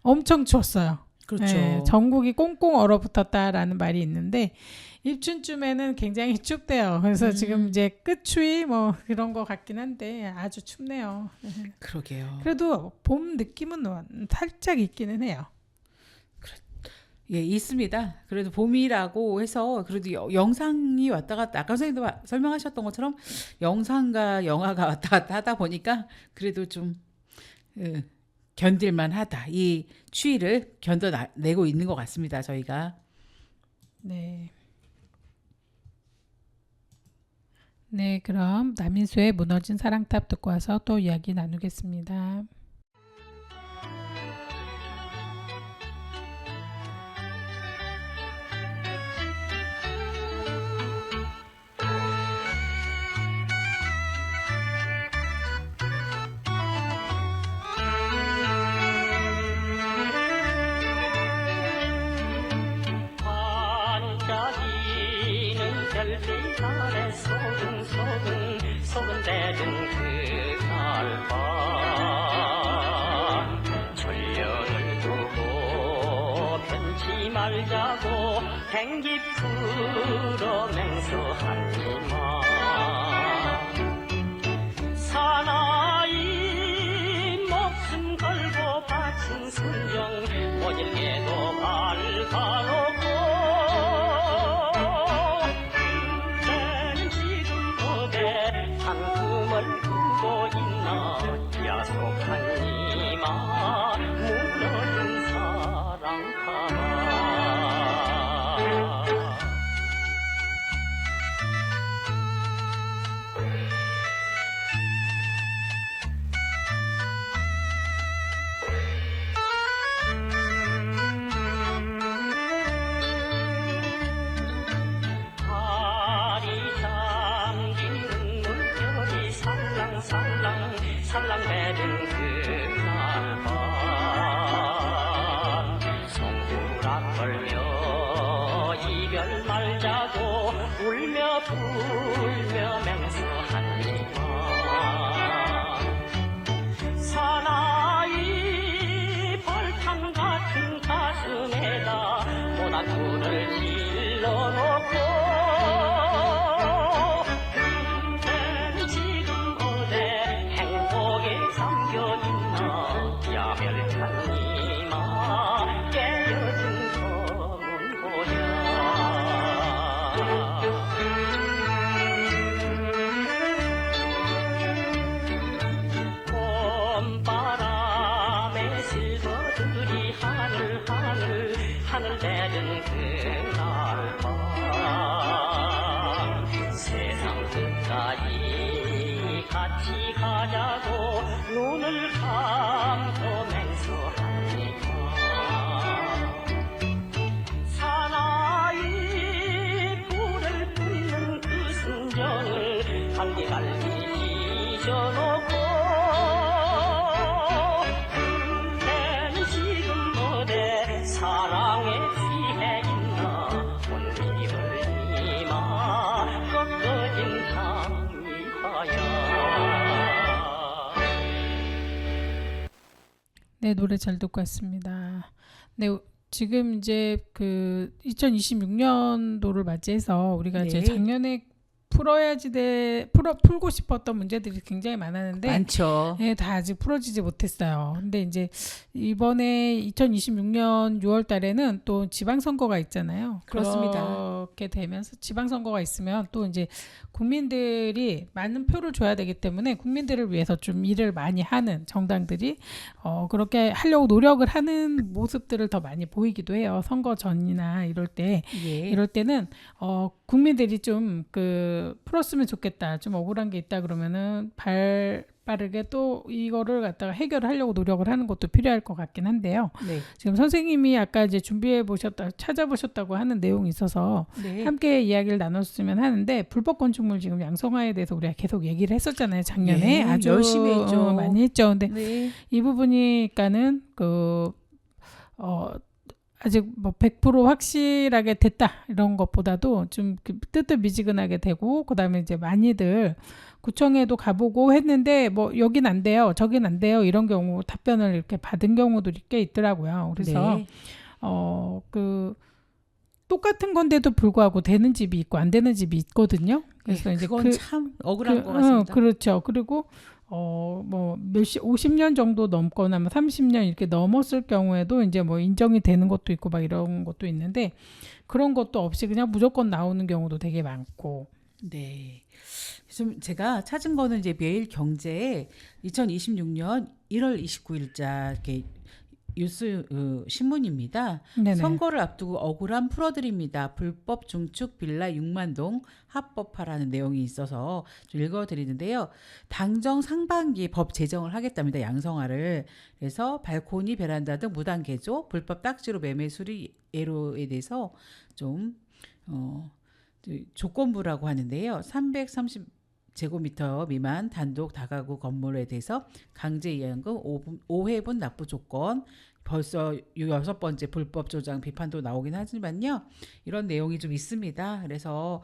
엄청 추웠어요. 그렇죠. 네, 전국이 꽁꽁 얼어붙었다라는 말이 있는데 입춘쯤에는 굉장히 춥대요. 그래서 지금 이제 끝추위 뭐 그런 거 같긴 한데 아주 춥네요. 그러게요. 그래도 봄 느낌은 살짝 있기는 해요. 예, 있습니다. 그래도 봄이라고 해서 그래도 영상이 왔다 갔다 아까 선생님도 설명하셨던 것처럼 영상과 영화가 왔다 갔다 하다 보니까 그래도 좀 견딜만 하다. 이 추위를 견뎌내고 있는 것 같습니다. 저희가. 네. 네, 그럼 남인수의 무너진 사랑탑 듣고 와서 또 이야기 나누겠습니다. 반짝이는 별빛 아래 소근소근 소근대는 그날 밤 전령을 두고 편치 말자고 댕기 풀어 맹수하니만 사나이 목숨 걸고 바친 순정 모질게도 발가놓고 그때는 지금 어디 한숨을 꾸고 있나 야속한 이마 무너진 사랑 가마 달이 잠기는 물결이 살랑살랑 살랑대는 그날 밤 송구락 걸려 이별 말자고 울며 불며 맹수하니만 사나이 벌탄 같은 가슴에다 모닥불을 질러놓고 그때는 지금 어디 행복에 잠겨있나 야멸찬 이마 깨어진 검은 고향 네, 노래 잘 듣고 왔습니다. 네, 지금 이제 그 2026년도를 맞이해서 우리가 네. 이제 작년에 풀고 싶었던 문제들이 굉장히 많았는데 많죠. 네, 다 아직 풀어지지 못했어요. 근데 이제 이번에 2026년 6월 달에는 또 지방선거가 있잖아요. 그렇습니다. 그렇게 되면서 지방선거가 있으면 또 이제 국민들이 많은 표를 줘야 되기 때문에 국민들을 위해서 좀 일을 많이 하는 정당들이 그렇게 하려고 노력을 하는 모습들을 더 많이 보이기도 해요. 선거 전이나 이럴 때. 예. 이럴 때는 국민들이 좀 풀었으면 좋겠다. 좀 억울한 게 있다 그러면은 빠르게 또 이거를 갖다가 해결하려고 노력을 하는 것도 필요할 것 같긴 한데요. 네. 지금 선생님이 아까 이제 찾아보셨다고 하는 내용이 있어서 네. 함께 이야기를 나눴으면 하는데 불법 건축물 지금 양성화에 대해서 우리가 계속 얘기를 했었잖아요. 작년에 예, 아주 열심히 했죠. 많이 했죠. 근데 네. 이 부분이니까는 아직 뭐 100% 확실하게 됐다 이런 것보다도 좀 뜨뜻미지근하게 되고 그다음에 이제 많이들 구청에도 가보고 했는데 뭐 여긴 안 돼요, 저긴 안 돼요 이런 경우 답변을 이렇게 받은 경우들이 꽤 있더라고요. 그래서 네. 똑같은 건데도 불구하고 되는 집이 있고 안 되는 집이 있거든요. 그래서 이제 그건 참 억울한 것 같습니다. 그렇죠. 그리고 뭐 50년 정도 넘거나 뭐 30년 이렇게 넘었을 경우에도 이제 뭐 인정이 되는 것도 있고 막 이런 것도 있는데 그런 것도 없이 그냥 무조건 나오는 경우도 되게 많고. 네. 좀 제가 찾은 거는 이제 매일경제에 2026년 1월 29일자 이렇게 뉴스 신문입니다. 네네. 선거를 앞두고 억울함 풀어드립니다. 불법 중축 빌라 6만 동 합법화라는 내용이 있어서 좀 읽어드리는데요. 당정 상반기 법 제정을 하겠답니다. 양성화를. 그래서 발코니, 베란다 등 무단 개조, 불법 딱지로 매매 수리 예로에 대해서 좀 조건부라고 하는데요. 330제곱미터 미만 단독 다가구 건물에 대해서 강제 이양금 5회분 납부 조건 벌써 6번째 불법 조장 비판도 나오긴 하지만요. 이런 내용이 좀 있습니다. 그래서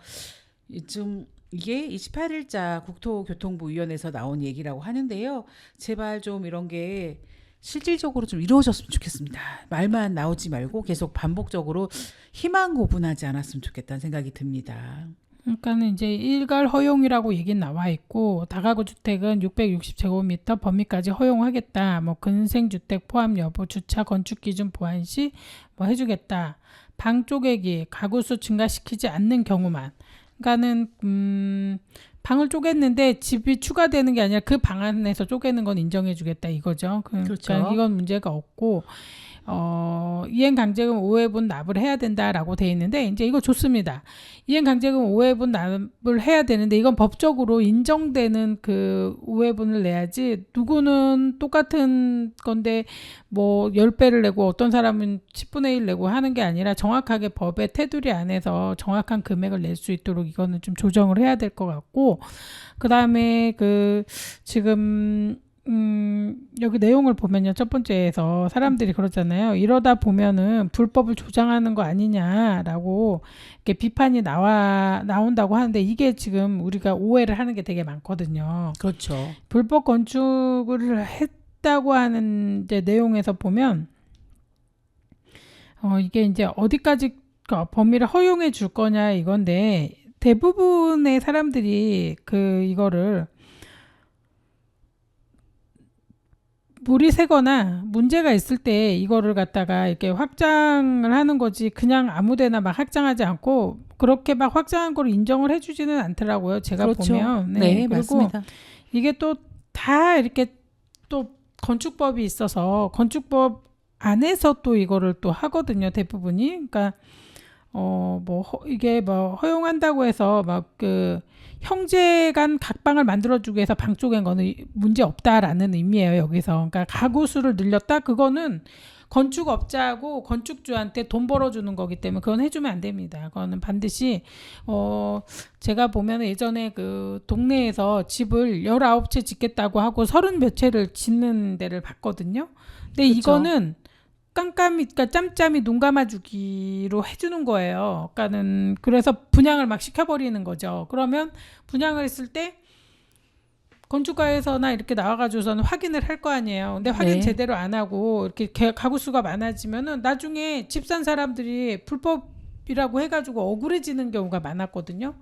좀 이게 28일자 국토교통부위원회에서 나온 얘기라고 하는데요. 제발 좀 이런 게 실질적으로 좀 이루어졌으면 좋겠습니다. 말만 나오지 말고 계속 반복적으로 희망 고분하지 않았으면 좋겠다는 생각이 듭니다. 그러니까는 이제 일괄 허용이라고 얘기는 나와 있고 다가구 주택은 660제곱미터 범위까지 허용하겠다. 뭐 근생주택 포함 여부, 주차 건축 기준 보완 시 뭐 해주겠다. 방 쪼개기, 가구 수 증가시키지 않는 경우만. 그러니까는 방을 쪼갰는데 집이 추가되는 게 아니라 그 방 안에서 쪼개는 건 인정해주겠다 이거죠. 그러니까 그렇죠. 이건 문제가 없고. 이행강제금 5회분 납을 해야 된다라고 돼 있는데 이제 이거 좋습니다. 이행강제금 5회분 납을 해야 되는데 이건 법적으로 인정되는 그 5회분을 내야지 누구는 똑같은 건데 뭐 10배를 내고 어떤 사람은 10분의 1 내고 하는 게 아니라 정확하게 법의 테두리 안에서 정확한 금액을 낼 수 있도록 이거는 좀 조정을 해야 될 것 같고 그다음에 지금 여기 내용을 보면요. 첫 번째에서 사람들이 그러잖아요. 이러다 보면은 불법을 조장하는 거 아니냐라고 이렇게 비판이 나온다고 하는데 이게 지금 우리가 오해를 하는 게 되게 많거든요. 그렇죠. 불법 건축을 했다고 하는 이제 내용에서 보면 이게 이제 어디까지 범위를 허용해 줄 거냐 이건데 대부분의 사람들이 이거를 물이 새거나 문제가 있을 때 이거를 갖다가 이렇게 확장을 하는 거지 그냥 아무데나 막 확장하지 않고 그렇게 막 확장한 걸 인정을 해주지는 않더라고요. 제가 그렇죠. 보면. 네, 그리고 맞습니다. 이게 또 다 이렇게 또 건축법이 있어서 건축법 안에서 또 이거를 또 하거든요. 대부분이. 그러니까 이게 뭐 허용한다고 해서 막 형제 간 각방을 만들어주기 위해서 방 쪼갠 거는 문제 없다라는 의미예요. 여기서. 그러니까 가구 수를 늘렸다? 그거는 건축업자하고 건축주한테 돈 벌어주는 거기 때문에 그건 해주면 안 됩니다. 그거는 반드시 제가 보면 예전에 동네에서 집을 19채 짓겠다고 하고 30몇 채를 짓는 데를 봤거든요. 근데 그렇죠. 이거는 그러니까 짬짬이 눈 감아주기로 해주는 거예요. 그래서 분양을 막 시켜버리는 거죠. 그러면 분양을 했을 때 건축가에서나 이렇게 나와가지고서는 확인을 할 거 아니에요. 근데 확인 네. 제대로 안 하고 이렇게 가구 수가 많아지면은 나중에 집 산 사람들이 불법이라고 해가지고 억울해지는 경우가 많았거든요.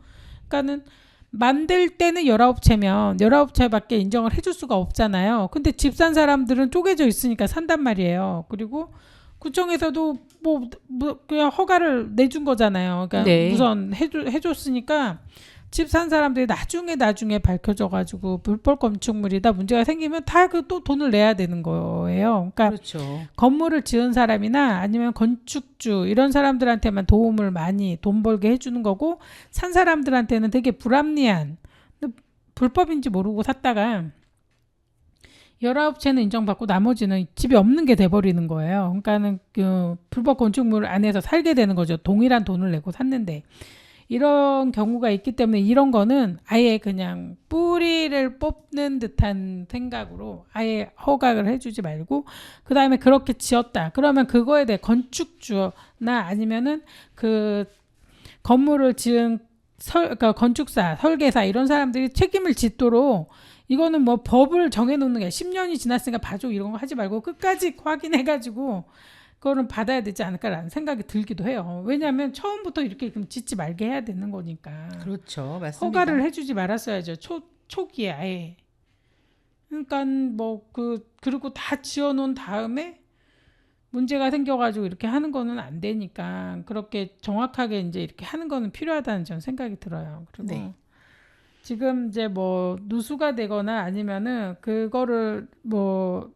그러니까는 만들 때는 19채면 19채밖에 인정을 해줄 수가 없잖아요. 근데 집 산 사람들은 쪼개져 있으니까 산단 말이에요. 그리고 구청에서도 뭐 그냥 허가를 내준 거잖아요. 그러니까 네. 우선 해줬으니까 집 산 사람들이 나중에 밝혀져가지고 불법 건축물이다 문제가 생기면 다 그 또 돈을 내야 되는 거예요. 그러니까 그렇죠. 건물을 지은 사람이나 아니면 건축주 이런 사람들한테만 도움을 많이 돈 벌게 해주는 거고 산 사람들한테는 되게 불합리한 근데 불법인지 모르고 샀다가 19채는 인정받고 나머지는 집이 없는 게 돼버리는 거예요. 그러니까는 그 불법 건축물 안에서 살게 되는 거죠. 동일한 돈을 내고 샀는데 이런 경우가 있기 때문에 이런 거는 아예 그냥 뿌리를 뽑는 듯한 생각으로 아예 허가를 해주지 말고 그 다음에 그렇게 지었다. 그러면 그거에 대해 건축주나 아니면은 그 건물을 지은 그러니까 건축사, 설계사 이런 사람들이 책임을 짓도록 이거는 뭐 법을 정해놓는 게 10년이 지났으니까 봐줘 이런 거 하지 말고 끝까지 확인해가지고 그거는 받아야 되지 않을까라는 생각이 들기도 해요. 왜냐하면 처음부터 이렇게 그럼 짓지 말게 해야 되는 거니까. 그렇죠. 맞습니다. 허가를 해주지 말았어야죠. 초기에 아예. 그러니까 뭐 그리고 다 지어놓은 다음에 문제가 생겨가지고 이렇게 하는 거는 안 되니까 그렇게 정확하게 이제 이렇게 하는 거는 필요하다는 저는 생각이 들어요. 그리고 네. 지금 이제 뭐 누수가 되거나 아니면은 그거를 뭐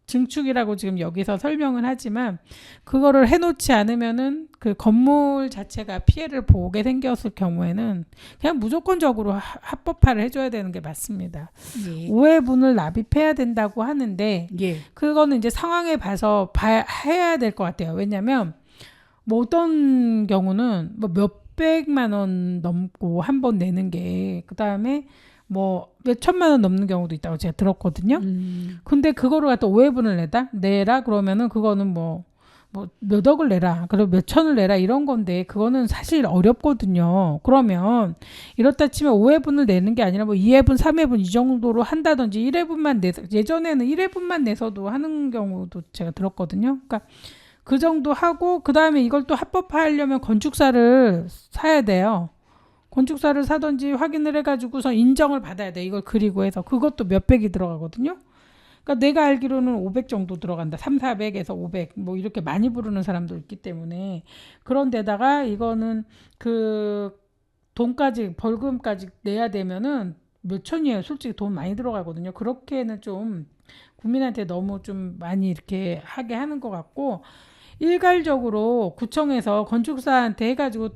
증축이라고 지금 여기서 설명을 하지만 그거를 해놓지 않으면은 그 건물 자체가 피해를 보게 생겼을 경우에는 그냥 무조건적으로 합법화를 해줘야 되는 게 맞습니다. 예. 오해분을 납입해야 된다고 하는데 예. 그거는 이제 상황에 봐서 해야 될 것 같아요. 왜냐하면 뭐 어떤 경우는 뭐 몇백만 원 넘고 한 번 내는 게 그다음에 뭐 몇 천만 원 넘는 경우도 있다고 제가 들었거든요. 근데 그거를 갖다 오해분을 내라 그러면은 그거는 뭐 몇 억을 내라 그리고 몇 천을 내라 이런 건데 그거는 사실 어렵거든요. 그러면 이렇다 치면 5회분을 내는 게 아니라 뭐 2회분, 3회분 이 정도로 한다든지 1회분만 내서 예전에는 1회분만 내서도 하는 경우도 제가 들었거든요. 그러니까 그 정도 하고 그 다음에 이걸 또 합법화하려면 건축사를 사야 돼요. 건축사를 사든지 확인을 해가지고서 인정을 받아야 돼. 이걸 그리고 해서 그것도 몇백이 들어가거든요. 그러니까 내가 알기로는 500 정도 들어간다. 300, 400에서 500 뭐 이렇게 많이 부르는 사람도 있기 때문에 그런 데다가 이거는 그 돈까지 벌금까지 내야 되면은 몇 천이에요. 솔직히 돈 많이 들어가거든요. 그렇게는 좀 국민한테 너무 좀 많이 이렇게 하게 하는 것 같고 일괄적으로 구청에서 건축사한테 해가지고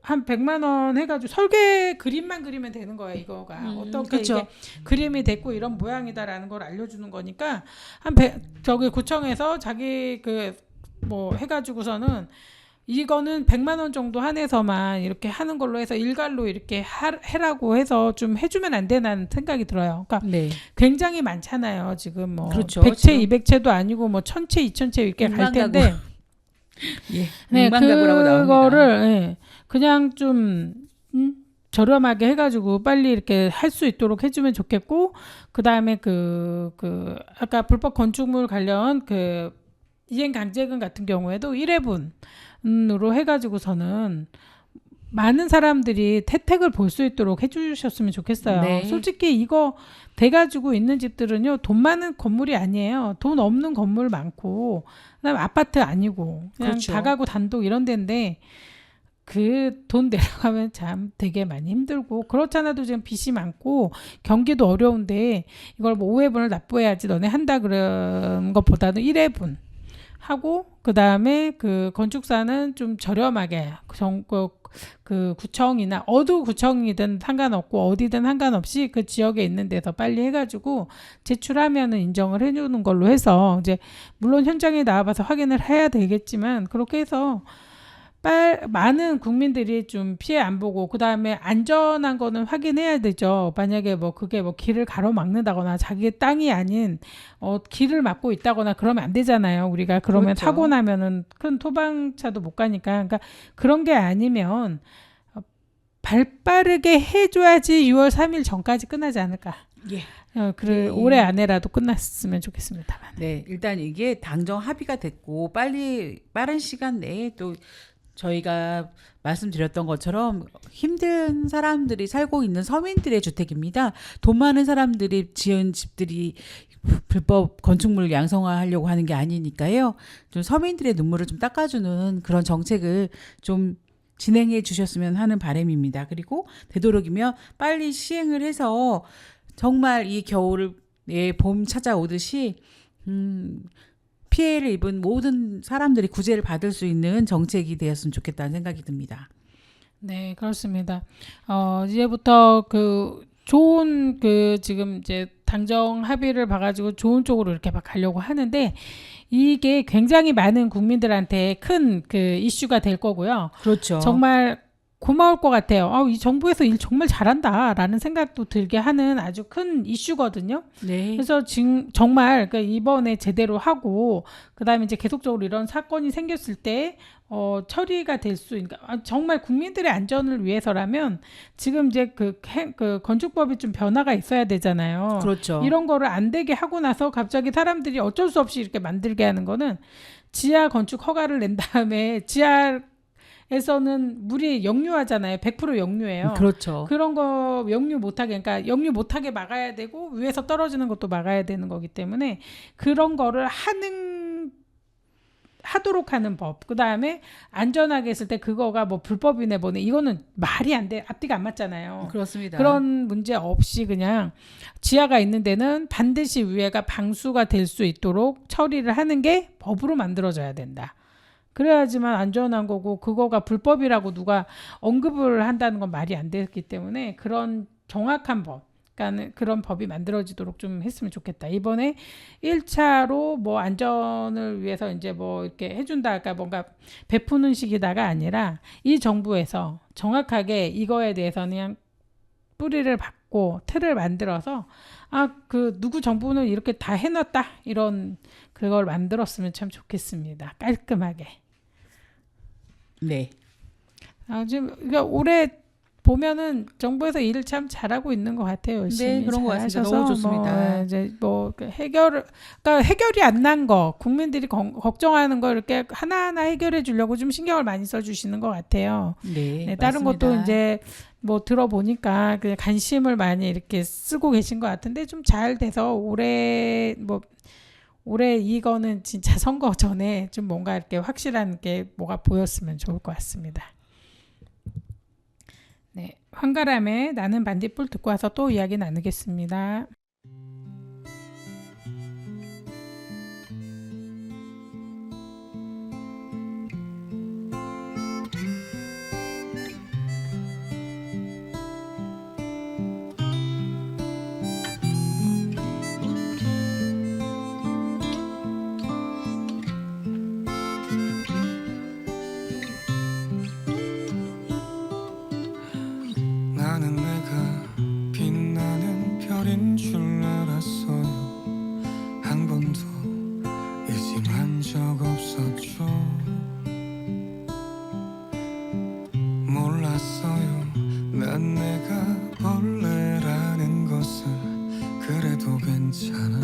한 100만 원 해가지고 설계 그림만 그리면 되는 거예요. 이거가 어떻게 그쵸. 이게 그림이 됐고 이런 모양이다라는 걸 알려주는 거니까 저기 구청에서 자기 그 뭐 해가지고서는 이거는 100만 원 정도 한해서만 이렇게 하는 걸로 해서 일괄로 이렇게 해라고 해서 좀 해주면 안 되나는 생각이 들어요. 그러니까 네. 굉장히 많잖아요. 지금 뭐 그렇죠. 100채, 지금 200채도 아니고 뭐 1000채, 2000채 이렇게 갈 백만 텐데 가구. 예. 네, 백만가구라고 나옵니다. 그거를 예, 그냥 좀 저렴하게 해가지고 빨리 이렇게 할 수 있도록 해주면 좋겠고 그 다음에 그 아까 불법 건축물 관련 그 이행강제금 같은 경우에도 1회분으로 해가지고서는 많은 사람들이 혜택을 볼 수 있도록 해주셨으면 좋겠어요. 네. 솔직히 이거 돼가지고 있는 집들은요 돈 많은 건물이 아니에요. 돈 없는 건물 많고 그다음에 아파트 아니고 그냥 그렇죠. 다가구 단독 이런 데인데 그 돈 내려가면 참 되게 많이 힘들고 그렇잖아도 지금 빚이 많고 경기도 어려운데 이걸 뭐 5회분을 납부해야지 너네 한다 그런 것보다는 1회분 하고 그 다음에 그 건축사는 좀 저렴하게 그 구청이나 어느 구청이든 상관없고 어디든 상관없이 그 지역에 있는 데서 빨리 해가지고 제출하면은 인정을 해주는 걸로 해서 이제 물론 현장에 나와봐서 확인을 해야 되겠지만 그렇게 해서 많은 국민들이 좀 피해 안 보고 그 다음에 안전한 거는 확인해야 되죠. 만약에 뭐 그게 뭐 길을 가로막는다거나 자기 땅이 아닌 길을 막고 있다거나 그러면 안 되잖아요. 우리가 그러면 그렇죠. 사고 나면은 큰 소방차도 못 가니까 그러니까 그런 게 아니면 발빠르게 해줘야지 6월 3일 전까지 끝나지 않을까. 예. 그래 네. 올해 안에라도 끝났으면 좋겠습니다만. 네, 일단 이게 당정 합의가 됐고 빠른 시간 내에 또 저희가 말씀드렸던 것처럼 힘든 사람들이 살고 있는 서민들의 주택입니다. 돈 많은 사람들이 지은 집들이 불법 건축물 양성화하려고 하는 게 아니니까요. 좀 서민들의 눈물을 좀 닦아주는 그런 정책을 좀 진행해 주셨으면 하는 바람입니다. 그리고 되도록이면 빨리 시행을 해서 정말 이 겨울에 봄 찾아오듯이 피해를 입은 모든 사람들이 구제를 받을 수 있는 정책이 되었으면 좋겠다는 생각이 듭니다. 네, 그렇습니다. 이제부터 그 좋은 그 지금 이제 당정 합의를 봐가지고 좋은 쪽으로 이렇게 막 가려고 하는데 이게 굉장히 많은 국민들한테 큰 그 이슈가 될 거고요. 그렇죠. 정말 고마울 것 같아요. 이 정부에서 일 정말 잘한다라는 생각도 들게 하는 아주 큰 이슈거든요. 네. 그래서 지금 정말 이번에 제대로 하고 그다음에 이제 계속적으로 이런 사건이 생겼을 때 처리가 될 수 있는 정말 국민들의 안전을 위해서라면 지금 이제 그 건축법이 좀 변화가 있어야 되잖아요. 그렇죠. 이런 거를 안 되게 하고 나서 갑자기 사람들이 어쩔 수 없이 이렇게 만들게 하는 거는 지하 건축 허가를 낸 다음에 지하에서는 물이 역류하잖아요. 100% 역류예요. 그렇죠. 그런 거 역류 못하게, 그러니까 역류 못하게 막아야 되고 위에서 떨어지는 것도 막아야 되는 거기 때문에 그런 거를 하도록 하는 법. 그 다음에 안전하게 했을 때 그거가 뭐 불법이네 뭐네 이거는 말이 안 돼. 앞뒤가 안 맞잖아요. 그렇습니다. 그런 문제 없이 그냥 지하가 있는 데는 반드시 위에가 방수가 될 수 있도록 처리를 하는 게 법으로 만들어져야 된다. 그래야지만 안전한 거고 그거가 불법이라고 누가 언급을 한다는 건 말이 안 되기 때문에 그런 정확한 법 그러니까 그런 법이 만들어지도록 좀 했으면 좋겠다. 이번에 1차로 뭐 안전을 위해서 이제 뭐 이렇게 해준다, 그러니까 뭔가 베푸는 식이다가 아니라 이 정부에서 정확하게 이거에 대해서는 그냥 뿌리를 박고 틀을 만들어서 그 누구 정부는 이렇게 다 해놨다 이런 그걸 만들었으면 참 좋겠습니다. 깔끔하게. 네. 지금 그러니까 올해 보면은 정부에서 일을 참 잘하고 있는 것 같아요. 열심히 네, 그런 것 같습니다. 잘하셔서 너무 좋습니다. 이제 그러니까 해결이 안 난 거, 국민들이 걱정하는 거 이렇게 하나하나 해결해 주려고 좀 신경을 많이 써주시는 것 같아요. 네, 다른 맞습니다. 것도 이제 뭐 들어보니까 그냥 관심을 많이 이렇게 쓰고 계신 것 같은데 좀 잘 돼서 올해 이거는 진짜 선거 전에 좀 뭔가 이렇게 확실한 게 뭐가 보였으면 좋을 것 같습니다. 네, 황가람의 나는 반딧불 듣고 와서 또 이야기 나누겠습니다. 나는 내가 빛나는 별인 줄 알았어요. 한 번도 의심한 적 없었죠. 몰랐어요. 난 내가 벌레라는 것을. 그래도 괜찮아.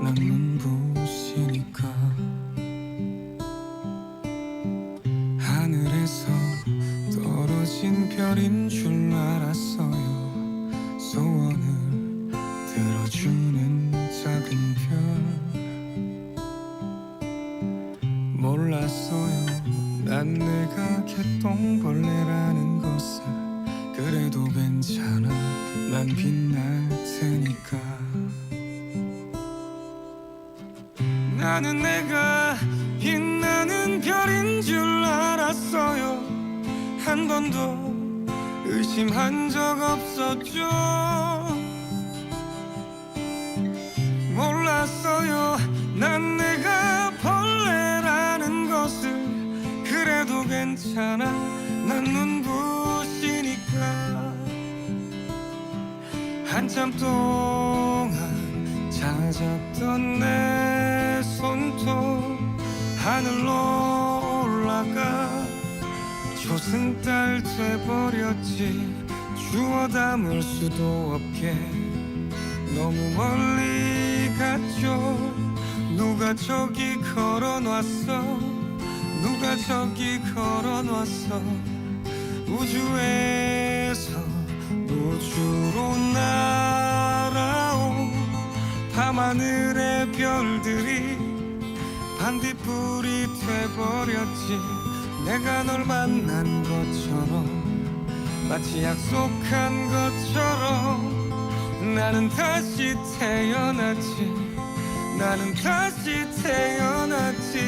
난 눈부시니까. 하늘에서 떨어진 별인 줄 알았어요. 소원을 들어주는 작은 별. 몰랐어요. 난 내가 개똥벌레라는 것을. 그래도 괜찮아. 난 빛날 테니까. 나는 내가 빛나는 별인 줄 알았어요. 한 번도 의심한 적 없었죠. 몰랐어요. 난 내가 벌레라는 것을. 그래도 괜찮아. 난 눈부시니까. 한참 동안 찾았던 내 손톱 하늘로 올라가 조승달 돼버렸지. 주워 담을 수도 없게 너무 멀리 갔죠. 누가 저기 걸어놨어. 누가 저기 걸어놨어. 우주에서 우주로 날아온 밤하늘의 별들이 반딧불이 돼버렸지. 내가 널 만난 것처럼 마치 약속한 것처럼 나는 다시 태어났지. 나는 다시 태어났지.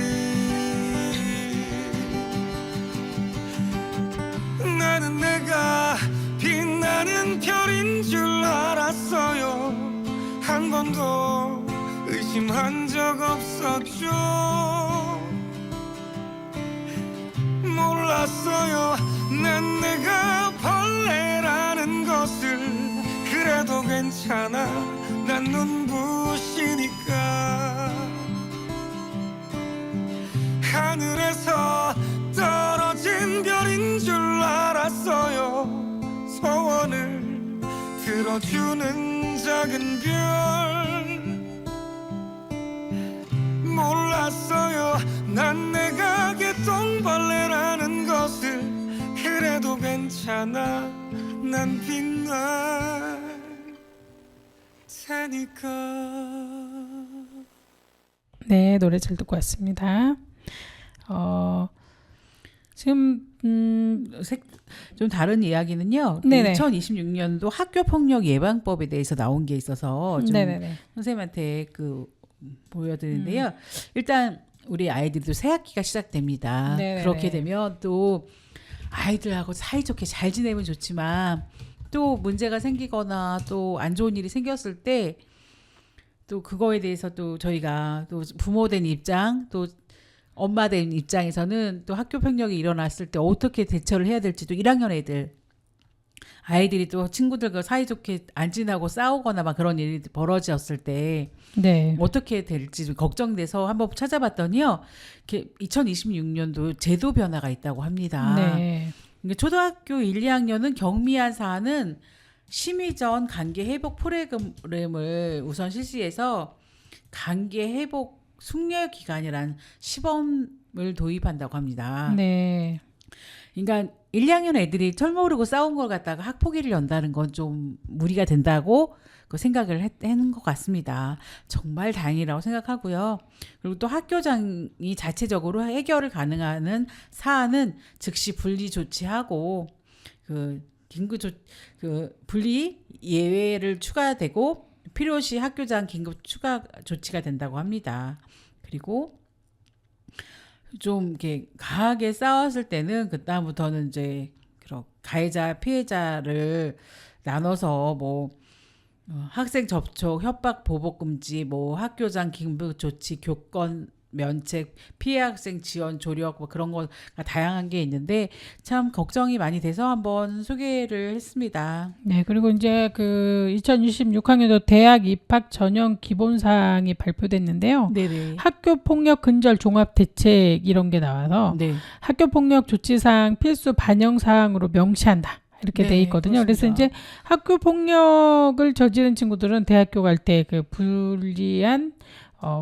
나는 내가 빛나는 별인 줄 알았어요. 한 번도 의심한 적 없었죠. 몰랐어요. 난 내가 벌레라는 것을. 그래도 괜찮아. 난 눈부시니까. 하늘에서 떨어진 별인 줄 알았어요. 소원을 들어주는 작은 별. 몰랐어요. 난 내가 개똥벌레라는 것을. 그래도 괜찮아. 난 빛날 테니까. 네, 노래 잘 듣고 왔습니다. 지금 좀 다른 이야기는요. 네네. 2026년도 학교 폭력 예방법에 대해서 나온 게 있어서 좀 네네네. 선생님한테 보여드리는데요. 일단 우리 아이들도 새 학기가 시작됩니다. 네네네. 그렇게 되면 또 아이들하고 사이좋게 잘 지내면 좋지만 또 문제가 생기거나 또 안 좋은 일이 생겼을 때 또 그거에 대해서 또 저희가 또 부모 된 입장 또 엄마 된 입장에서는 또 학교 폭력이 일어났을 때 어떻게 대처를 해야 될지 또 1학년 애들 아이들이 또 친구들과 사이좋게 안 지나고 싸우거나 막 그런 일이 벌어졌을 때 네. 어떻게 될지 걱정돼서 한번 찾아봤더니요. 2026년도 제도 변화가 있다고 합니다. 네. 그러니까 초등학교 1, 2학년은 경미한 사안은 심의 전 관계 회복 프로그램을 우선 실시해서 관계 회복 숙려 기간이란 시범을 도입한다고 합니다. 네. 그러니까 1, 2학년 애들이 철 모르고 싸운 걸 갖다가 학폭위를 연다는 건 좀 무리가 된다고 그 생각을 했는 것 같습니다. 정말 다행이라고 생각하고요. 그리고 또 학교장이 자체적으로 해결을 가능한 사안은 즉시 분리 조치하고 분리 예외를 추가되고 필요시 학교장 긴급 추가 조치가 된다고 합니다. 그리고 좀 이렇게 강하게 싸웠을 때는 그다음부터는 이제 가해자 피해자를 나눠서 학생 접촉, 협박, 보복 금지, 학교장 긴급 조치, 교권 면책, 피해 학생 지원, 조력 그런 거가 다양한 게 있는데 참 걱정이 많이 돼서 한번 소개를 했습니다. 네, 그리고 이제 2026학년도 대학 입학 전형 기본사항이 발표됐는데요. 네네. 학교 폭력 근절 종합 대책 이런 게 나와서 네. 학교 폭력 조치사항 필수 반영 사항으로 명시한다. 이렇게 네, 돼 있거든요. 그래서 그렇습니다. 이제 학교 폭력을 저지른 친구들은 대학교 갈 때 불리한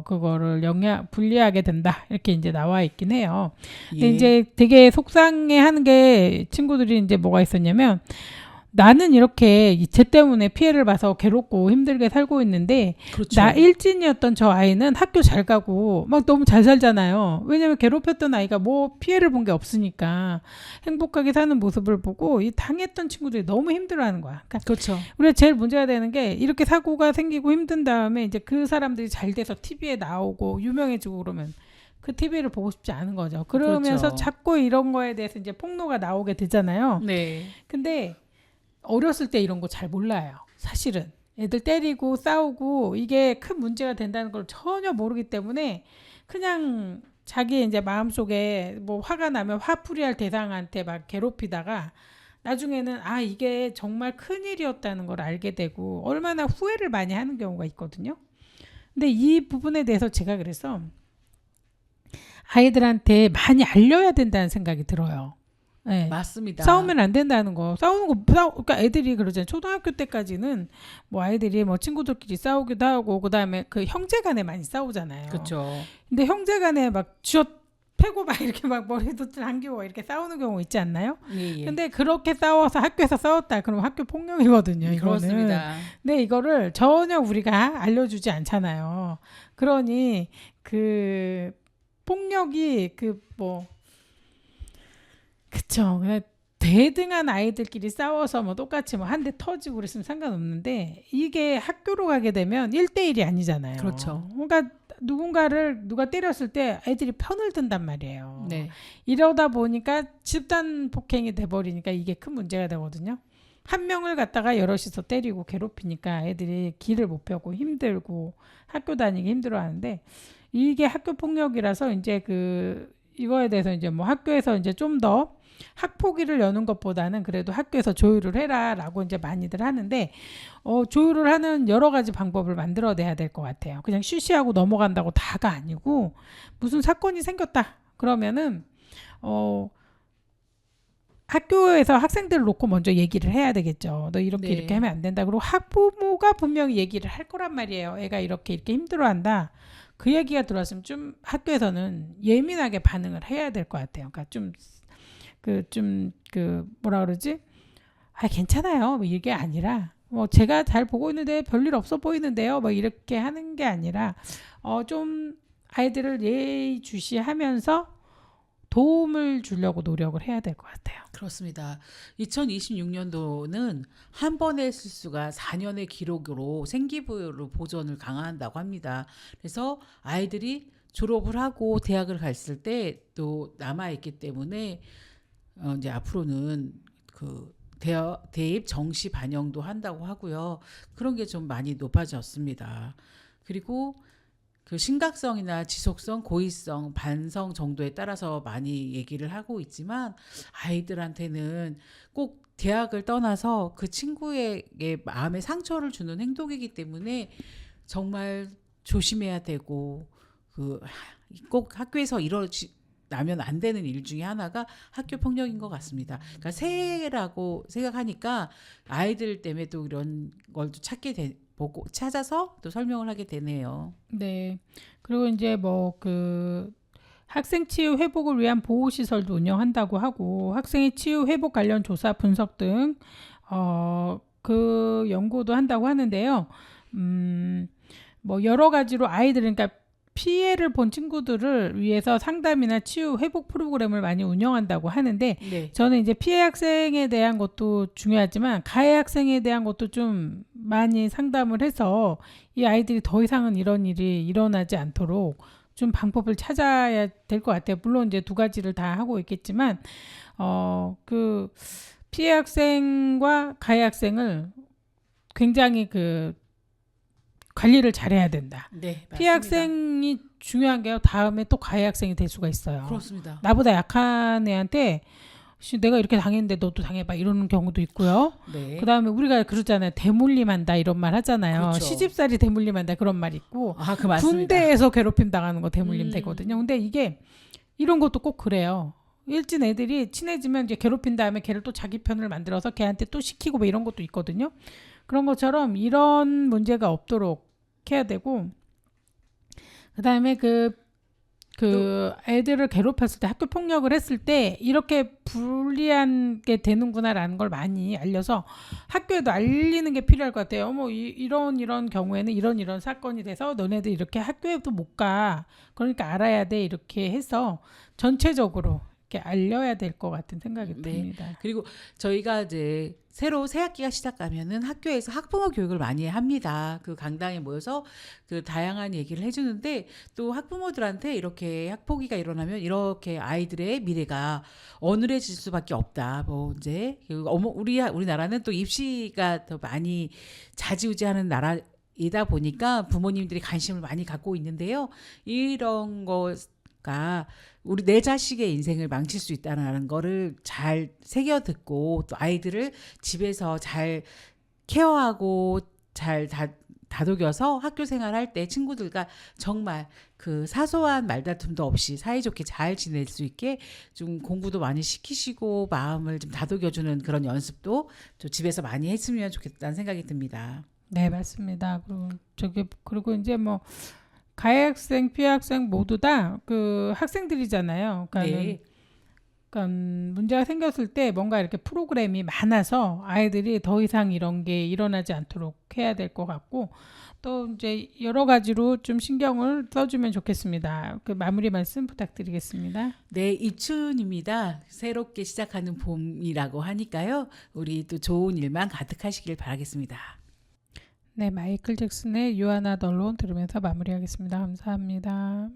그거를 불리하게 된다. 이렇게 이제 나와 있긴 해요. 근데 예. 이제 되게 속상해 하는 게 친구들이 이제 뭐가 있었냐면 나는 이렇게 쟤 때문에 피해를 봐서 괴롭고 힘들게 살고 있는데 그렇죠. 나 일진이었던 저 아이는 학교 잘 가고 막 너무 잘 살잖아요. 왜냐면 괴롭혔던 아이가 피해를 본 게 없으니까 행복하게 사는 모습을 보고 이 당했던 친구들이 너무 힘들어하는 거야. 그러니까 그렇죠. 우리가 제일 문제가 되는 게 이렇게 사고가 생기고 힘든 다음에 이제 그 사람들이 잘 돼서 TV에 나오고 유명해지고 그러면 그 TV를 보고 싶지 않은 거죠. 그러면서 그렇죠. 자꾸 이런 거에 대해서 이제 폭로가 나오게 되잖아요. 네. 근데 어렸을 때 이런 거 잘 몰라요. 사실은 애들 때리고 싸우고 이게 큰 문제가 된다는 걸 전혀 모르기 때문에 그냥 자기 이제 마음속에 화가 나면 화풀이할 대상한테 막 괴롭히다가 나중에는 이게 정말 큰일이었다는 걸 알게 되고 얼마나 후회를 많이 하는 경우가 있거든요. 근데 이 부분에 대해서 제가 그래서 아이들한테 많이 알려야 된다는 생각이 들어요. 네. 맞습니다. 싸우면 안 된다는 거. 그러니까 애들이 그러잖아요. 초등학교 때까지는 뭐 아이들이 뭐 친구들끼리 싸우기도 하고 그다음에 그 형제간에 많이 싸우잖아요. 그렇죠. 근데 형제간에 막 쥐어 패고 막 이렇게 막 머리도 당기고 이렇게 싸우는 경우 있지 않나요? 예, 예. 근데 그렇게 싸워서 학교에서 싸웠다. 그럼 학교 폭력이거든요. 이거는. 그렇습니다. 근데 이거를 전혀 우리가 알려주지 않잖아요. 그러니 그 폭력이 그쵸. 그냥 대등한 아이들끼리 싸워서 뭐 똑같이 뭐 한 대 터지고 그랬으면 상관없는데 이게 학교로 가게 되면 1대1이 아니잖아요. 그렇죠. 그러니까 누가 때렸을 때 애들이 편을 든단 말이에요. 네. 이러다 보니까 집단 폭행이 돼버리니까 이게 큰 문제가 되거든요. 한 명을 갖다가 여럿이서 때리고 괴롭히니까 애들이 길을 못 펴고 힘들고 학교 다니기 힘들어하는데 이게 학교 폭력이라서 이제 이거에 대해서 이제 뭐 학교에서 이제 좀 더 학폭위를 여는 것보다는 그래도 학교에서 조율을 해라라고 이제 많이들 하는데 조율을 하는 여러 가지 방법을 만들어내야 될 것 같아요. 그냥 쉬쉬하고 넘어간다고 다가 아니고 무슨 사건이 생겼다 그러면은 학교에서 학생들을 놓고 먼저 얘기를 해야 되겠죠. 너 이렇게 네. 이렇게 하면 안 된다. 그리고 학부모가 분명히 얘기를 할 거란 말이에요. 애가 이렇게 힘들어한다. 그 얘기가 들어왔으면 좀 학교에서는 예민하게 반응을 해야 될 것 같아요. 그러니까 뭐라 그러지? 아, 괜찮아요. 뭐 이게 아니라 뭐 제가 잘 보고 있는데 별일 없어 보이는데요. 뭐 이렇게 하는 게 아니라 좀 아이들을 예의주시하면서 도움을 주려고 노력을 해야 될 것 같아요. 그렇습니다. 2026년도는 한 번의 실수가 4년의 기록으로 생기부로 보존을 강화한다고 합니다. 그래서 아이들이 졸업을 하고 대학을 갔을 때 또 남아 있기 때문에 이제 앞으로는 대입 정시 반영도 한다고 하고요. 그런 게 좀 많이 높아졌습니다. 그리고 그 심각성이나 지속성, 고의성, 반성 정도에 따라서 많이 얘기를 하고 있지만 아이들한테는 꼭 대학을 떠나서 그 친구에게 마음에 상처를 주는 행동이기 때문에 정말 조심해야 되고 꼭 학교에서 나면 안 되는 일 중에 하나가 학교 폭력인 것 같습니다. 그러니까 새해라고 생각하니까 아이들 때문에 또 이런 걸 또 보고 찾아서 또 설명을 하게 되네요. 네. 그리고 이제 학생 치유 회복을 위한 보호 시설도 운영한다고 하고 학생의 치유 회복 관련 조사 분석 등 그 연구도 한다고 하는데요. 뭐 여러 가지로 그러니까 피해를 본 친구들을 위해서 상담이나 치유 회복 프로그램을 많이 운영한다고 하는데 네. 저는 이제 피해 학생에 대한 것도 중요하지만 가해 학생에 대한 것도 좀 많이 상담을 해서 이 아이들이 더 이상은 이런 일이 일어나지 않도록 좀 방법을 찾아야 될 것 같아요. 물론 이제 두 가지를 다 하고 있겠지만 피해 학생과 가해 학생을 굉장히 관리를 잘해야 된다. 네, 피해 맞습니다. 학생이 중요한 게요. 다음에 또 가해 학생이 될 수가 있어요. 그렇습니다. 나보다 약한 애한테 내가 이렇게 당했는데 너도 당해봐 이러는 경우도 있고요. 네. 그다음에 우리가 그러잖아요. 대물림한다 이런 말 하잖아요. 그렇죠. 시집살이 대물림한다 그런 말 있고 그 맞습니다. 군대에서 괴롭힘 당하는 거 대물림 되거든요. 근데 이게 이런 것도 꼭 그래요. 일진 애들이 친해지면 이제 괴롭힌 다음에 걔를 또 자기 편을 만들어서 걔한테 또 시키고 뭐 이런 것도 있거든요. 그런 것처럼 이런 문제가 없도록 해야 되고 그다음에 애들을 괴롭혔을 때 학교 폭력을 했을 때 이렇게 불리한 게 되는구나라는 걸 많이 알려서 학교에도 알리는 게 필요할 것 같아요. 이런 경우에는 이런 사건이 돼서 너네들 이렇게 학교에도 못 가. 그러니까 알아야 돼. 이렇게 해서 전체적으로 이렇게 알려야 될 것 같은 생각이 듭니다. 그리고 저희가 이제 새로 새 학기가 시작하면은 학교에서 학부모 교육을 많이 합니다. 그 강당에 모여서 다양한 얘기를 해주는데 또 학부모들한테 이렇게 학폭위가 일어나면 이렇게 아이들의 미래가 어눌해질 수밖에 없다. 뭐 이제 우리나라는 또 입시가 더 많이 좌지우지하는 나라이다 보니까 부모님들이 관심을 많이 갖고 있는데요. 이런 거가 내 자식의 인생을 망칠 수 있다는 거를 잘 새겨 듣고 또 아이들을 집에서 잘 케어하고 잘 다독여서 학교 생활할 때 친구들과 정말 그 사소한 말다툼도 없이 사이좋게 잘 지낼 수 있게 좀 공부도 많이 시키시고 마음을 좀 다독여주는 그런 연습도 좀 집에서 많이 했으면 좋겠다는 생각이 듭니다. 네, 맞습니다. 그리고 이제 뭐 가해 학생, 피해 학생 모두 다 그 학생들이잖아요. 네. 그러니까 문제가 생겼을 때 뭔가 이렇게 프로그램이 많아서 아이들이 더 이상 이런 게 일어나지 않도록 해야 될 것 같고 또 이제 여러 가지로 좀 신경을 써주면 좋겠습니다. 그 마무리 말씀 부탁드리겠습니다. 네, 입춘입니다. 새롭게 시작하는 봄이라고 하니까요. 우리 또 좋은 일만 가득하시길 바라겠습니다. 네, 마이클 잭슨의 You Are Not Alone 들으면서 마무리하겠습니다. 감사합니다.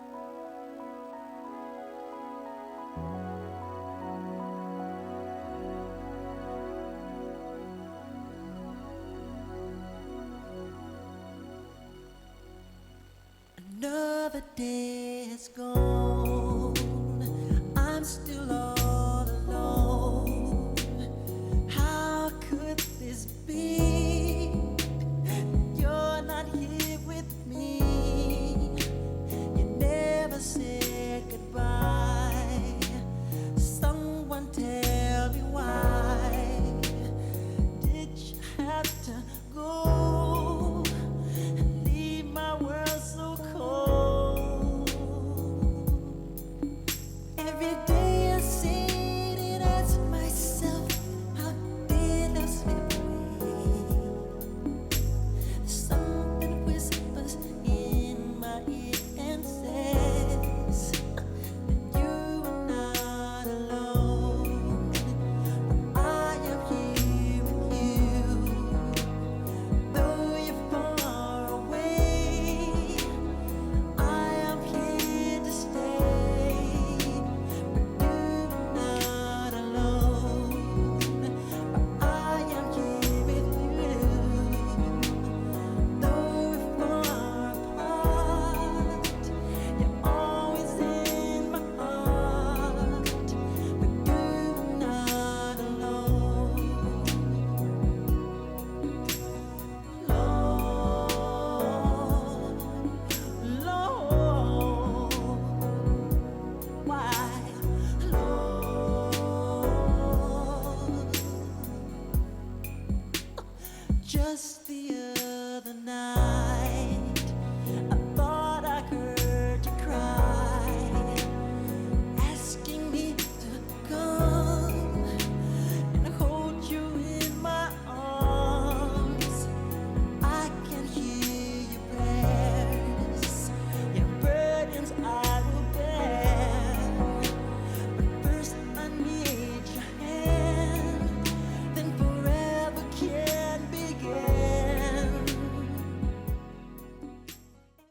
Another day has gone.